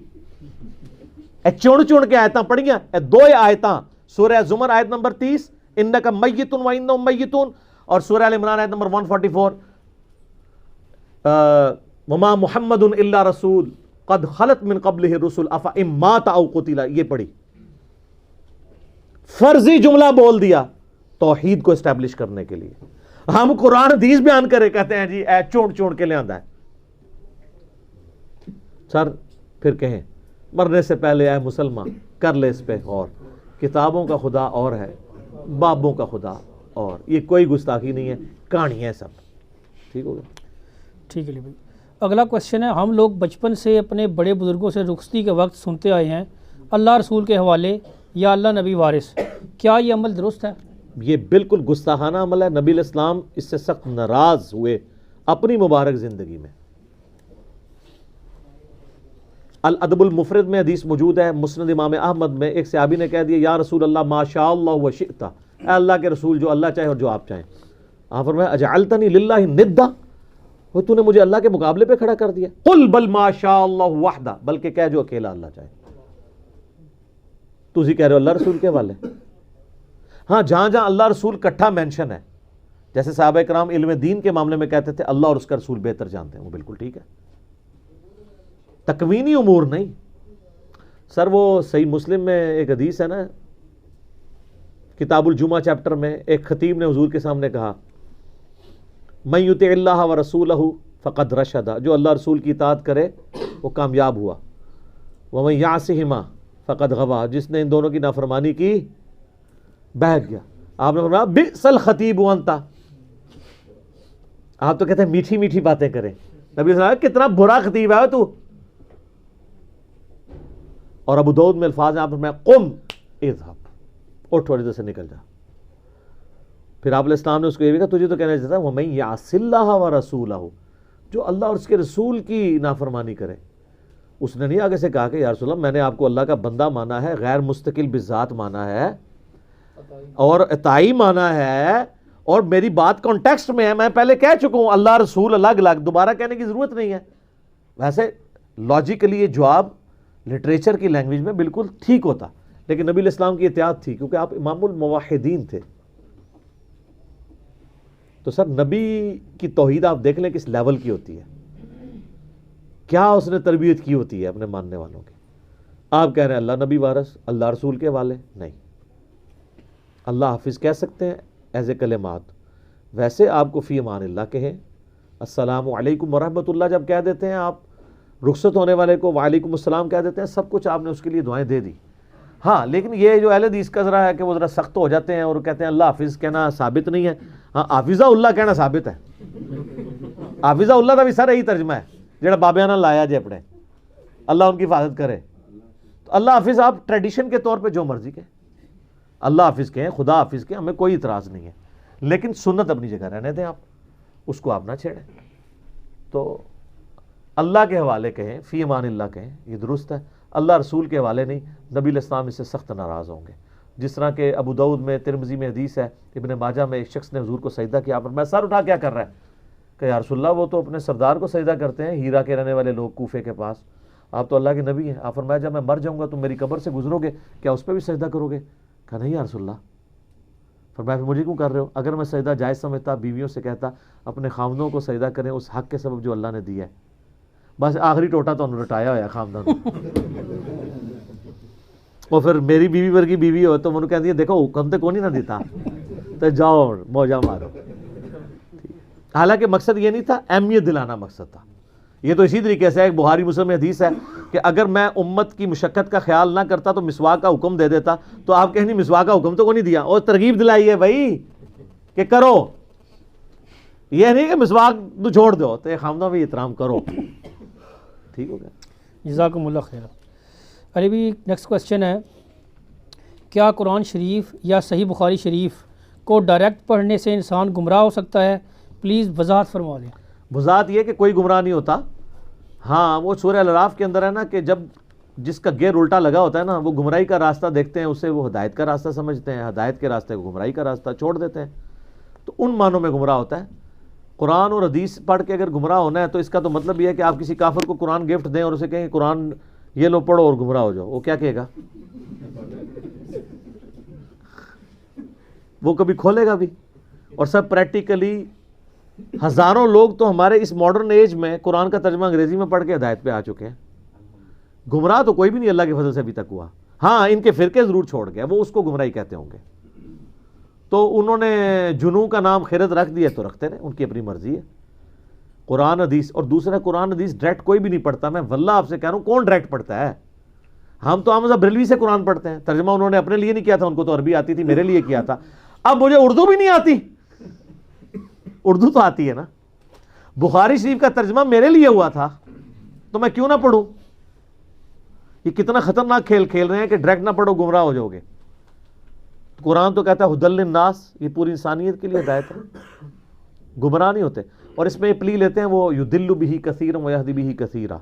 اے چون چون کے آیتاں پڑھیاں, اے دو آیتاں سورہ زمر آیت نمبر 30 انک میت و انہم میتون, اور سورہ ال عمران آیت نمبر 144 وما محمد الا رسول قد خلت من قبلہ الرسل افئن مات او قتل. یہ پڑھی, فرضی جملہ بول دیا توحید کو اسٹیبلش کرنے کے لیے. ہم قرآن حدیث بیان کرے کہتے ہیں جی اے چون چون کے لے آندا ہے. سر پھر کہیں مرنے سے پہلے اے مسلمان کر لے اس پہ غور, کتابوں کا خدا اور ہے, بابوں کا خدا اور, یہ کوئی گستاخی نہیں ہے, کہانی ہے سب. ٹھیک ہو گیا, ٹھیک ہے بھائی. اگلا کوشچن ہے, ہم لوگ بچپن سے اپنے بڑے بزرگوں سے رخصتی کے وقت سنتے آئے ہیں اللہ رسول کے حوالے یا اللہ نبی وارث, کیا یہ عمل درست ہے؟ یہ بالکل گستاخانہ عمل ہے. نبی علیہ السلام اس سے سخت ناراض ہوئے اپنی مبارک زندگی میں. الادب المفرد میں حدیث موجود ہے, مسند امام احمد میں ایک صحابی نے کہہ دیا یا رسول اللہ ما شاء اللہ و شئت, اے اللہ کے رسول جو اللہ چاہے اور جو آپ چاہیں. آپ فرمایا اجعلتنی للہ ندا, وہ تو نے مجھے اللہ کے مقابلے پہ کھڑا کر دیا. قل بل ما شاء اللہ وحدہ, بلکہ کہہ جو اکیلا اللہ چاہے. تو کہہ رہے ہو اللہ رسول کے والے. ہاں جہاں جہاں اللہ رسول کٹھا مینشن ہے, جیسے صحابہ کرام علم دین کے معاملے میں کہتے تھے اللہ اور اس کا رسول بہتر جانتے ہیں, وہ بالکل ٹھیک ہے, تکوینی امور نہیں. سر وہ صحیح مسلم میں ایک حدیث ہے نا, کتاب الجمعہ چیپٹر میں ایک خطیب نے حضور کے سامنے کہا من یطع اللہ و رسولہ فقد رشد, جو اللہ رسول کی اطاعت کرے وہ کامیاب ہوا, ومن یعصہما فقد غوا, جس نے ان دونوں کی نافرمانی کی بہک گیا. آپ نے فرمایا بئس الخطیب انت, آپ تو کہتے ہیں میٹھی میٹھی باتیں کریں. نبی صلی اللہ علیہ وسلم کتنا برا خطیب ہے تو. اور ابو داؤد میں الفاظ ہیں, آپ نے فرمایا قم اذهب, اٹھ اور ادھر سے نکل جا. پھر آپ علیہ السلام نے اس کو یہ بھی کہا تجھے تو کہنا چاہتا ہے وَمَن یعص اللہ وَرَسُولَهُ, جو اللہ اور اس کے رسول کی نافرمانی کرے. اس نے نہیں آگے سے کہا کہ یا رسول اللہ میں نے آپ کو اللہ کا بندہ مانا ہے, غیر مستقل بذات مانا ہے اور اطاعی مانا ہے, اور میری بات کانٹیکسٹ میں ہے, میں پہلے کہہ چکا ہوں اللہ رسول الگ الگ, دوبارہ کہنے کی ضرورت نہیں ہے. ویسے لاجیکلی یہ جواب لٹریچر کی لینگویج میں بالکل ٹھیک ہوتا, لیکن نبی علیہ السلام کی احتیاط تھی کیونکہ آپ امام الموحدین تھے. تو سر نبی کی توحید آپ دیکھ لیں کس لیول کی ہوتی ہے, کیا اس نے تربیت کی ہوتی ہے اپنے ماننے والوں کی. آپ کہہ رہے ہیں اللہ نبی وارث, اللہ رسول کے والے نہیں. اللہ حافظ کہہ سکتے ہیں ایز اے کلمات, ویسے آپ کو فی امان اللہ کہیں, السلام علیکم ورحمۃ اللہ جب کہہ دیتے ہیں آپ, رخصت ہونے والے کو وعلیکم السلام کہہ دیتے ہیں, سب کچھ آپ نے اس کے لیے دعائیں دے دی. ہاں لیکن یہ جو اہل حدیث کا ذرا ہے کہ وہ ذرا سخت ہو جاتے ہیں اور کہتے ہیں اللہ حافظ کہنا ثابت نہیں ہے. ہاں حافظہ اللہ کہنا ثابت ہے, حافظہ اللہ کا بھی سر یہی ترجمہ ہے جڑا بابیاں نہ لایا جی اپنے, اللہ ان کی حفاظت کرے. تو اللہ حافظ آپ ٹریڈیشن کے طور پہ جو مرضی کہیں, اللہ حافظ کہیں, خدا حافظ کہیں, ہمیں کوئی اعتراض نہیں ہے, لیکن سنت اپنی جگہ رہنے دیں, آپ اس کو آپ نہ چھیڑیں. تو اللہ کے حوالے کہیں, فی امان اللہ کہیں, یہ درست ہے. اللہ رسول کے حوالے نہیں, نبی علیہ السلام اس سے سخت ناراض ہوں گے. جس طرح کہ ابو داؤد میں, ترمذی میں حدیث ہے, ابن ماجہ میں ایک شخص نے حضور کو سجدہ کیا, پر میں سر اٹھا کیا کر رہا ہے کہ یا رسول اللہ وہ تو اپنے سردار کو سجدہ کرتے ہیں, ہیرا کے رہنے والے لوگ کوفے کے پاس. آپ تو اللہ کے نبی ہیں. آپ فرمایا جب میں مر جاؤں گا تم میری قبر سے گزرو گے, کیا اس پہ بھی سجدہ کرو گے؟ کہا نہیں یا رسول اللہ. فرمایا پھر مجھے کیوں کر رہے ہو؟ اگر میں سجدہ جائز سمجھتا بیویوں سے کہتا اپنے خامدوں کو سجدہ کریں اس حق کے سبب جو اللہ نے دیا ہے. بس آخری ٹوٹا تو انہوں نے رٹایا ہوا خامدان. اور پھر میری بیوی ورگی بیوی ہو تو انہوں کہتی ہے دیکھو حکم تو کون ہی نہ دیتا تو جاؤ موجہ مارو. حالانکہ مقصد یہ نہیں تھا, اہمیت دلانا مقصد تھا. یہ تو اسی طریقے سے ایک بخاری مسلم میں حدیث ہے کہ اگر میں امت کی مشقت کا خیال نہ کرتا تو مسواک کا حکم دے دیتا, تو آپ کہیں نہیں مسواک کا حکم تو کو نہیں دیا, اور ترغیب دلائی ہے بھائی کہ کرو. یہ نہیں کہ مسواک تو چھوڑ دو, تو خامدوں میں احترام کرو. ٹھیک ہو گیا, جزاکم اللہ خیر. علی بھی نیکسٹ کوشچن ہے, کیا قرآن شریف یا صحیح بخاری شریف کو ڈائریکٹ پڑھنے سے انسان گمراہ ہو سکتا ہے؟ پلیز وضاحت فرما دیں. وضاحت یہ کہ کوئی گمراہ نہیں ہوتا. ہاں وہ سورہ الاعراف کے اندر ہے نا کہ جب جس کا گیئر الٹا لگا ہوتا ہے نا, وہ گمراہی کا راستہ دیکھتے ہیں, اسے وہ ہدایت کا راستہ سمجھتے ہیں, ہدایت کے راستے کو گمراہی کا راستہ چھوڑ دیتے ہیں, تو ان معنوں میں گمراہ ہوتا ہے. قرآن اور حدیث پڑھ کے اگر گمراہ ہونا ہے تو اس کا تو مطلب یہ ہے کہ آپ کسی کافر کو قرآن گفٹ دیں اور اسے کہیں کہ قرآن یہ لو پڑھو اور گمراہ ہو جاؤ, وہ کیا کہے گا؟ وہ کبھی کھولے گا بھی؟ اور سب پریکٹیکلی ہزاروں لوگ تو ہمارے اس ماڈرن ایج میں قرآن کا ترجمہ انگریزی میں پڑھ کے ہدایت پہ آ چکے ہیں. گمراہ تو کوئی بھی نہیں اللہ کے فضل سے ابھی تک ہوا. ہاں ان کے فرقے ضرور چھوڑ گئے, وہ اس کو گمراہی کہتے ہوں گے. تو انہوں نے جنوں کا نام خیرت رکھ دیا تو رکھتے رہے, ان کی اپنی مرضی ہے. قرآن حدیث, اور دوسرا قرآن حدیث ڈائریکٹ کوئی بھی نہیں پڑھتا. میں واللہ آپ سے کہہ رہا ہوں کون ڈائریکٹ پڑھتا ہے؟ ہم تو احمد بریلوی سے قرآن پڑھتے ہیں, ترجمہ انہوں نے اپنے لیے نہیں کیا تھا, ان کو تو عربی آتی تھی, میرے لیے کیا تھا. اب مجھے اردو بھی نہیں آتی, اردو تو آتی ہے نا. بخاری شریف کا ترجمہ میرے لیے ہوا تھا تو میں کیوں نہ پڑھوں؟ یہ کتنا خطرناک کھیل کھیل رہے ہیں کہ ڈائریکٹ نہ پڑھو گمراہ ہو جاؤ گے. قرآن تو کہتا ہے ہدی للناس, یہ پوری انسانیت کے لیے ہدایت ہے, گمراہ نہیں ہوتے. اور اس میں یہ پلی لیتے ہیں وہ یضل بہ کثیرا ویہدی بہ کثیرا,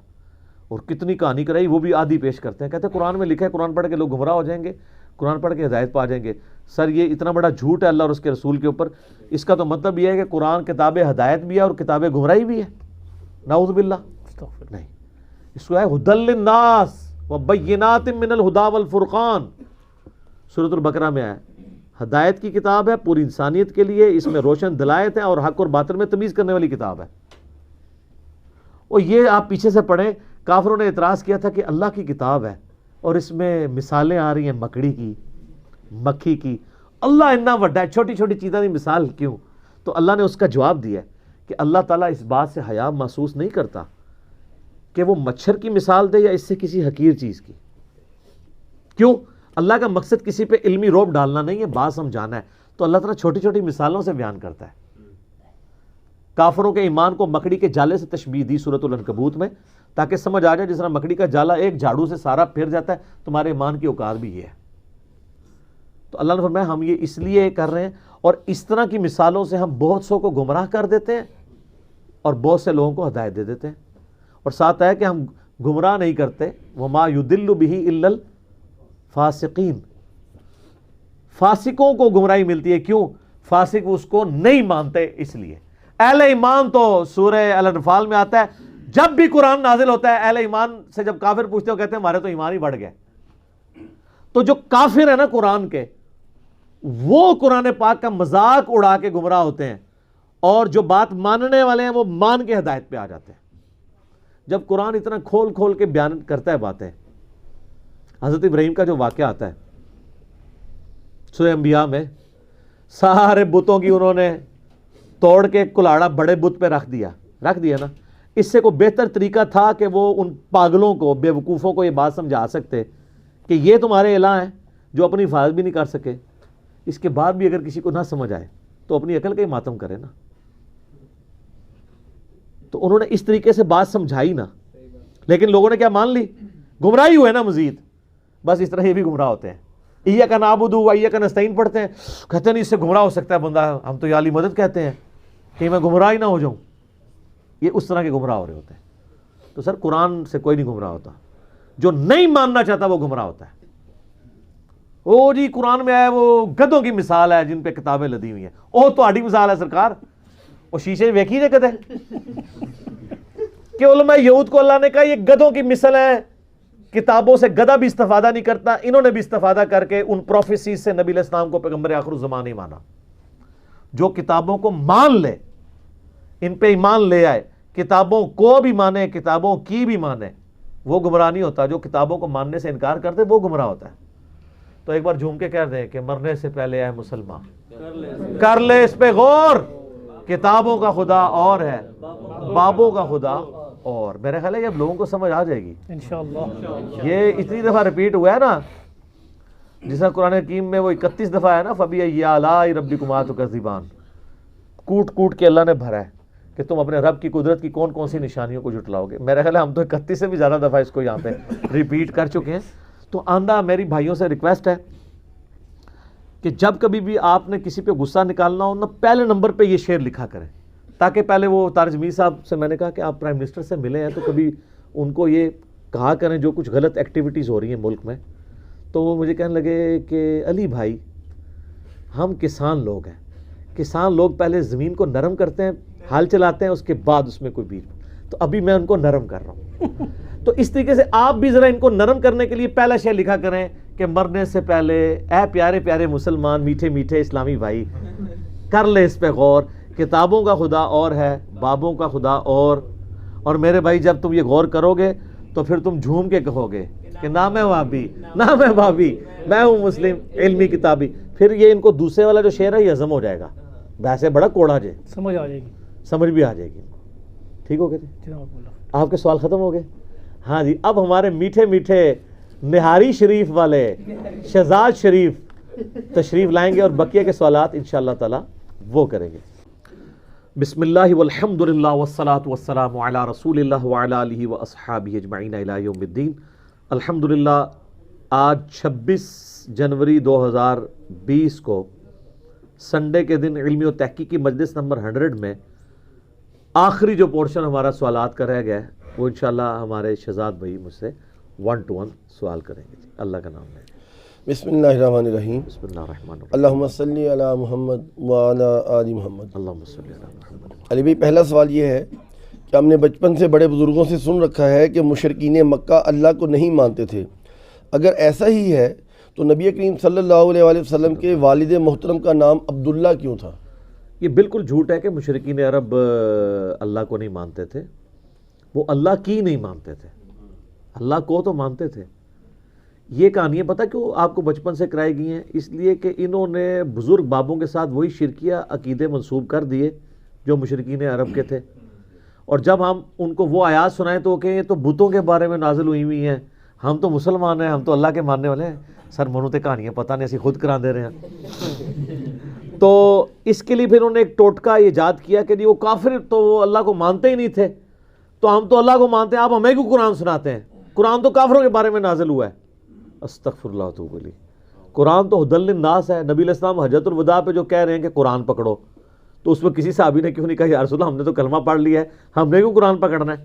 اور کتنی کہانی کرائی وہ بھی آدھی پیش کرتے ہیں. کہتے ہیں قرآن میں لکھا ہے قرآن پڑھ کے لوگ گمراہ ہو جائیں گے, قرآن پڑھ کے ہدایت پا جائیں گے. سر یہ اتنا بڑا جھوٹ ہے اللہ اور اس کے رسول کے اوپر. اس کا تو مطلب یہ ہے کہ قرآن کتاب ہدایت بھی ہے اور کتاب گمراہی بھی ہے. نعوذ باللہ. نہیں, اس کو ہے ہدی للناس وبینات من الہدی والفرقان, سورۃ البقرہ میں ہے. ہدایت کی کتاب ہے پوری انسانیت کے لیے, اس میں روشن دلائت ہے اور حق اور باطل میں تمیز کرنے والی کتاب ہے. اور یہ آپ پیچھے سے پڑھیں, کافروں نے اعتراض کیا تھا کہ اللہ کی کتاب ہے اور اس میں مثالیں آ رہی ہیں مکڑی کی, مکھی کی. اللہ اتنا بڑا ہے, چھوٹی چھوٹی چیزوں کی مثال کیوں؟ تو اللہ نے اس کا جواب دیا کہ اللہ تعالیٰ اس بات سے حیا محسوس نہیں کرتا کہ وہ مچھر کی مثال دے یا اس سے کسی حقیر چیز کی. کیوں؟ اللہ کا مقصد کسی پہ علمی روب ڈالنا نہیں ہے, بات سمجھانا ہے. تو اللہ تعالیٰ چھوٹی چھوٹی مثالوں سے بیان کرتا ہے. کافروں کے ایمان کو مکڑی کے جالے سے تشبیہ دی سورۃ العنکبوت میں, تاکہ سمجھ آ جائے جس طرح مکڑی کا جالا ایک جھاڑو سے سارا پھر جاتا ہے, تمہارے ایمان کی اوقات بھی یہ ہے. تو اللہ نے فرمایا ہم یہ اس لیے کر رہے ہیں, اور اس طرح کی مثالوں سے ہم بہت سو کو گمراہ کر دیتے ہیں اور بہت سے لوگوں کو ہدایت دے دیتے ہیں. اور ساتھ ہے کہ ہم گمراہ نہیں کرتے, وما یضل بہ الا الفاسقین, فاسقوں کو گمراہی ملتی ہے. کیوں؟ فاسق اس کو نہیں مانتے اس لیے. اہل ایمان تو سورہ الانفال میں آتا ہے, جب بھی قرآن نازل ہوتا ہے اہل ایمان سے جب کافر پوچھتے ہو کہتے ہیں ہمارے تو ایمان ہی بڑھ گئے. تو جو کافر ہے نا قرآن کے, وہ قرآن پاک کا مذاق اڑا کے گمراہ ہوتے ہیں, اور جو بات ماننے والے ہیں وہ مان کے ہدایت پہ آ جاتے ہیں. جب قرآن اتنا کھول کھول کے بیان کرتا ہے باتیں, حضرت ابراہیم کا جو واقعہ آتا ہے سورہ انبیاء میں, سارے بتوں کی انہوں نے توڑ کے کلاڑا بڑے بت پہ رکھ دیا نا. اس سے کوئی بہتر طریقہ تھا کہ وہ ان پاگلوں کو, بے وقوفوں کو یہ بات سمجھا سکتے کہ یہ تمہارے الہ ہیں جو اپنی حفاظت بھی نہیں کر سکے. اس کے بعد بھی اگر کسی کو نہ سمجھ آئے تو اپنی عقل کا ہی ماتم کرے نا. تو انہوں نے اس طریقے سے بات سمجھائی نا, لیکن لوگوں نے کیا مان لی, گمراہی ہوئے نا مزید. بس اس طرح یہ بھی گمراہ ہوتے ہیں. ایاک نعبد و ایاک نستعین پڑھتے ہیں, کہتے ہیں نہیں اس سے گمراہ ہو سکتا ہے بندہ, ہم تو یا علی مدد کہتے ہیں کہ میں گمراہ ہی نہ ہو جاؤں. یہ اس طرح کے گمراہ ہو رہے ہوتے ہیں. تو سر قرآن سے کوئی نہیں گمراہ ہوتا, جو نہیں ماننا چاہتا وہ گمراہ ہوتا ہے. او جی قرآن میں ہے وہ گدھوں کی مثال ہے جن پہ کتابیں لدی ہوئی ہیں. او تو آڈی مثال ہے سرکار, وہ شیشے ویکھی نے کدے کہ علماء یہود کو اللہ نے کہا یہ گدھوں کی مثل ہے، کتابوں سے گدھا بھی استفادہ نہیں کرتا، انہوں نے بھی استفادہ کر کے ان پروفیسیز سے نبی علیہ السلام کو پیغمبر آخر الزمان نہیں مانا۔ جو کتابوں کو مان لے، ان پہ ایمان لے آئے، کتابوں کو بھی مانے، کتابوں کی بھی مانے، وہ گمراہ نہیں ہوتا۔ جو کتابوں کو ماننے سے انکار کرتے وہ گمراہ ہوتا ہے۔ تو ایک بار جھوم کے کہہ دیں کہ مرنے سے پہلے اے مسلمان کر لے اس پہ غور، کتابوں کا خدا اور ہے، بابوں کا خدا اور۔ میرے خیال ہے کہ اب لوگوں کو سمجھ آ جائے گی انشاءاللہ۔ یہ اتنی دفعہ ریپیٹ ہوا ہے نا، جس طرح قرآن حکیم میں وہ 31 دفعہ ہے نا، فَبِأَيِّ آلَاءِ رَبِّكُمَا تُكَذِّبَانِ، کوٹ کوٹ کے اللہ نے بھرا ہے کہ تم اپنے رب کی قدرت کی کون کون سی نشانیوں کو جھٹلاؤ گے۔ میرے خیال ہے ہم تو 31 سے بھی زیادہ دفعہ اس کو یہاں پہ ریپیٹ کر چکے ہیں۔ تو آندہ میری بھائیوں سے ریکویسٹ ہے کہ جب کبھی بھی آپ نے کسی پہ غصہ نکالنا ہو نا، پہلے نمبر پہ یہ شعر لکھا کریں، تاکہ پہلے وہ طارق میر صاحب سے میں نے کہا کہ آپ پرائم منسٹر سے ملے ہیں تو کبھی ان کو یہ کہا کریں جو کچھ غلط ایکٹیویٹیز ہو رہی ہیں ملک میں، تو وہ مجھے کہنے لگے کہ علی بھائی ہم کسان لوگ ہیں، کسان لوگ پہلے زمین کو نرم کرتے ہیں، ہل چلاتے ہیں، اس کے بعد اس میں کوئی بیج، تو ابھی میں ان کو نرم کر رہا ہوں۔ تو اس طریقے سے آپ بھی ذرا ان کو نرم کرنے کے لیے پہلا شعر لکھا کریں کہ مرنے سے پہلے اے پیارے پیارے مسلمان، میٹھے میٹھے اسلامی بھائی، کر لے اس پہ غور، کتابوں کا خدا اور ہے، بابوں کا خدا اور میرے بھائی جب تم یہ غور کرو گے تو پھر تم جھوم کے کہو گے کہ نہ میں وہابی، نہ میں بھابی، میں ہوں مسلم علمی کتابی۔ پھر یہ ان کو دوسرے والا جو شعر ہے یہ ہضم ہو جائے گا، ویسے بڑا کوڑا جے، سمجھ آ جائے گی، سمجھ بھی آ جائے گی۔ ٹھیک ہو گیا جی؟ آپ کے سوال ختم ہو گئے؟ ہاں جی، اب ہمارے میٹھے میٹھے نہاری شریف والے شہزاد شریف تشریف لائیں گے اور بقیہ کے سوالات انشاءاللہ تعالی وہ کریں گے۔ بسم اللہ والحمد للہ والصلاة والسلام علی رسول اللہ وعلی آلہ واصحابہ اجمعین الی یوم الدین۔ الحمدللہ آج 26 جنوری 2020 کو سنڈے کے دن علمی و تحقیقی مجلس نمبر 100 میں آخری جو پورشن ہمارا سوالات کا رہ گیا ہے وہ انشاءاللہ ہمارے شہزاد بھائی مجھ سے 1 to 1 سوال کریں گے۔ اللہ کا نام ہے۔ بسم اللہ الرحمن الرحیم۔ بسم اللہ الرحمن الرحیم۔ اللہم صلی علی محمد وعلی آل محمد۔ اللہم صلی علی محمد۔ علی بھائی پہلا سوال یہ ہے کہ ہم نے بچپن سے بڑے بزرگوں سے سن رکھا ہے کہ مشرکین مکہ اللہ کو نہیں مانتے تھے، اگر ایسا ہی ہے تو نبی کریم صلی اللہ علیہ وآلہ وسلم کے والد محترم کا نام عبداللہ کیوں تھا؟ یہ بالکل جھوٹ ہے کہ مشرکین عرب اللہ کو نہیں مانتے تھے، وہ اللہ کی نہیں مانتے تھے، اللہ کو تو مانتے تھے۔ یہ کہانی ہے پتہ کیوں آپ کو بچپن سے کرائی گئی ہیں؟ اس لیے کہ انہوں نے بزرگ بابوں کے ساتھ وہی شرکیہ عقیدے منسوب کر دیے جو مشرکین عرب کے تھے، اور جب ہم ان کو وہ آیات سنائیں تو کہ یہ تو بتوں کے بارے میں نازل ہوئی ہوئی ہیں، ہم تو مسلمان ہیں، ہم تو اللہ کے ماننے والے ہیں۔ سر منو تے کہانیاں پتہ نہیں اسی خود کرا دے رہے ہیں۔ تو اس کے لیے پھر انہوں نے ایک ٹوٹکا ایجاد کیا کہ جی وہ کافر تو وہ اللہ کو مانتے ہی نہیں تھے، تو ہم تو اللہ کو مانتے ہیں، آپ ہمیں کیوں قرآن سناتے ہیں؟ قرآن تو کافروں کے بارے میں نازل ہوا ہے۔ استغفر اللہ واتوب الیہ۔ قرآن تو ہدی للناس ہے۔ نبی علیہ السلام حجۃ الوداع پہ جو کہہ رہے ہیں کہ قرآن پکڑو، تو اس میں کسی صحابی نے کیوں نہیں کہا یا رسول اللہ ہم نے تو کلمہ پڑھ لیا ہے، ہم نے کیوں قرآن پکڑنا ہے؟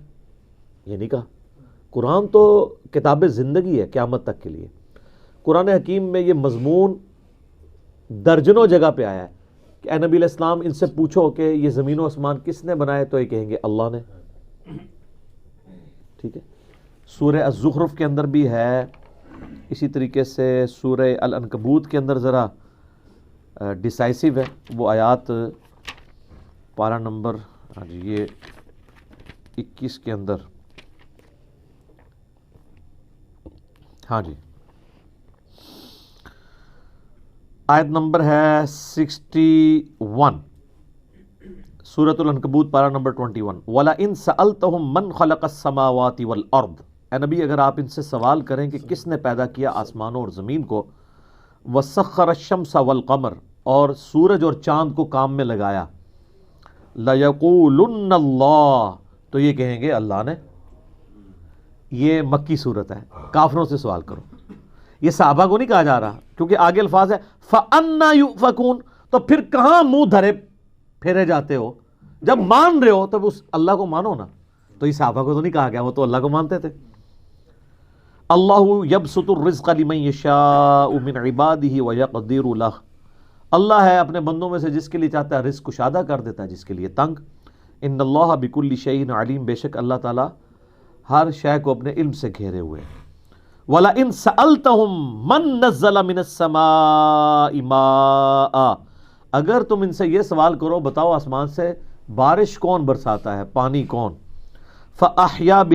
یہ نہیں کہا۔ قرآن تو کتاب زندگی ہے قیامت تک کے لیے۔ قرآن حکیم میں یہ مضمون درجنوں جگہ پہ آیا ہے کہ اے نبی علیہ السلام ان سے پوچھو کہ یہ زمین و آسمان کس نے بنائے، تو یہ کہیں گے اللہ نے۔ ٹھیک ہے، سورہ الزخرف کے اندر بھی ہے، اسی طریقے سے سورہ العنکبوت کے اندر ذرا ڈیسائسو ہے وہ آیات، پارہ نمبر یہ 21 کے اندر، ہاں جی آیت نمبر ہے 61، سورۃ العنکبوت پارہ نمبر 21۔ وَلَئِن سَأَلْتَهُم مَّن خَلَقَ السَّمَاوَاتِ وَالْأَرْضِ، اے نبی اگر آپ ان سے سوال کریں کہ کس نے پیدا کیا آسمانوں اور زمین کو، وَسَخَّرَ الشَّمْسَ وَالْقَمَرَ، اور سورج اور چاند کو کام میں لگایا، لَيَقُولُنَّ اللَّهُ، تو یہ کہیں گے اللہ نے۔ یہ مکی صورت ہے، کافروں سے سوال کرو، یہ صحابہ کو نہیں کہا جا رہا کیونکہ آگے الفاظ ہے فَأَنَّا يُؤْفَكُونَ، تو پھر کہاں منہ دھرے پھیرے جاتے ہو؟ جب مان رہے ہو تب اس اللہ کو مانو نا۔ تو یہ صحابہ کو تو نہیں کہا گیا، وہ تو اللہ کو مانتے تھے۔ اللہ یبسط الرزق لمن یشاء من عبادہ ویقدر لہ، اللہ ہے اپنے بندوں میں سے جس کے لیے چاہتا ہے رزق کشادہ کر دیتا ہے، جس کے لیے تنگ۔ ان اللہ بکل شیء علیم، بے شک اللہ تعالیٰ ہر شے کو اپنے علم سے گھیرے ہوئے ہیں۔ وَلَئِن سَأَلْتَهُم مَّن نَّزَّلَ مِنَ السَّمَاءِ مَاءً، اگر تم ان سے یہ سوال کرو بتاؤ آسمان سے بارش کون برساتا ہے، پانی کون، فَأَحْيَا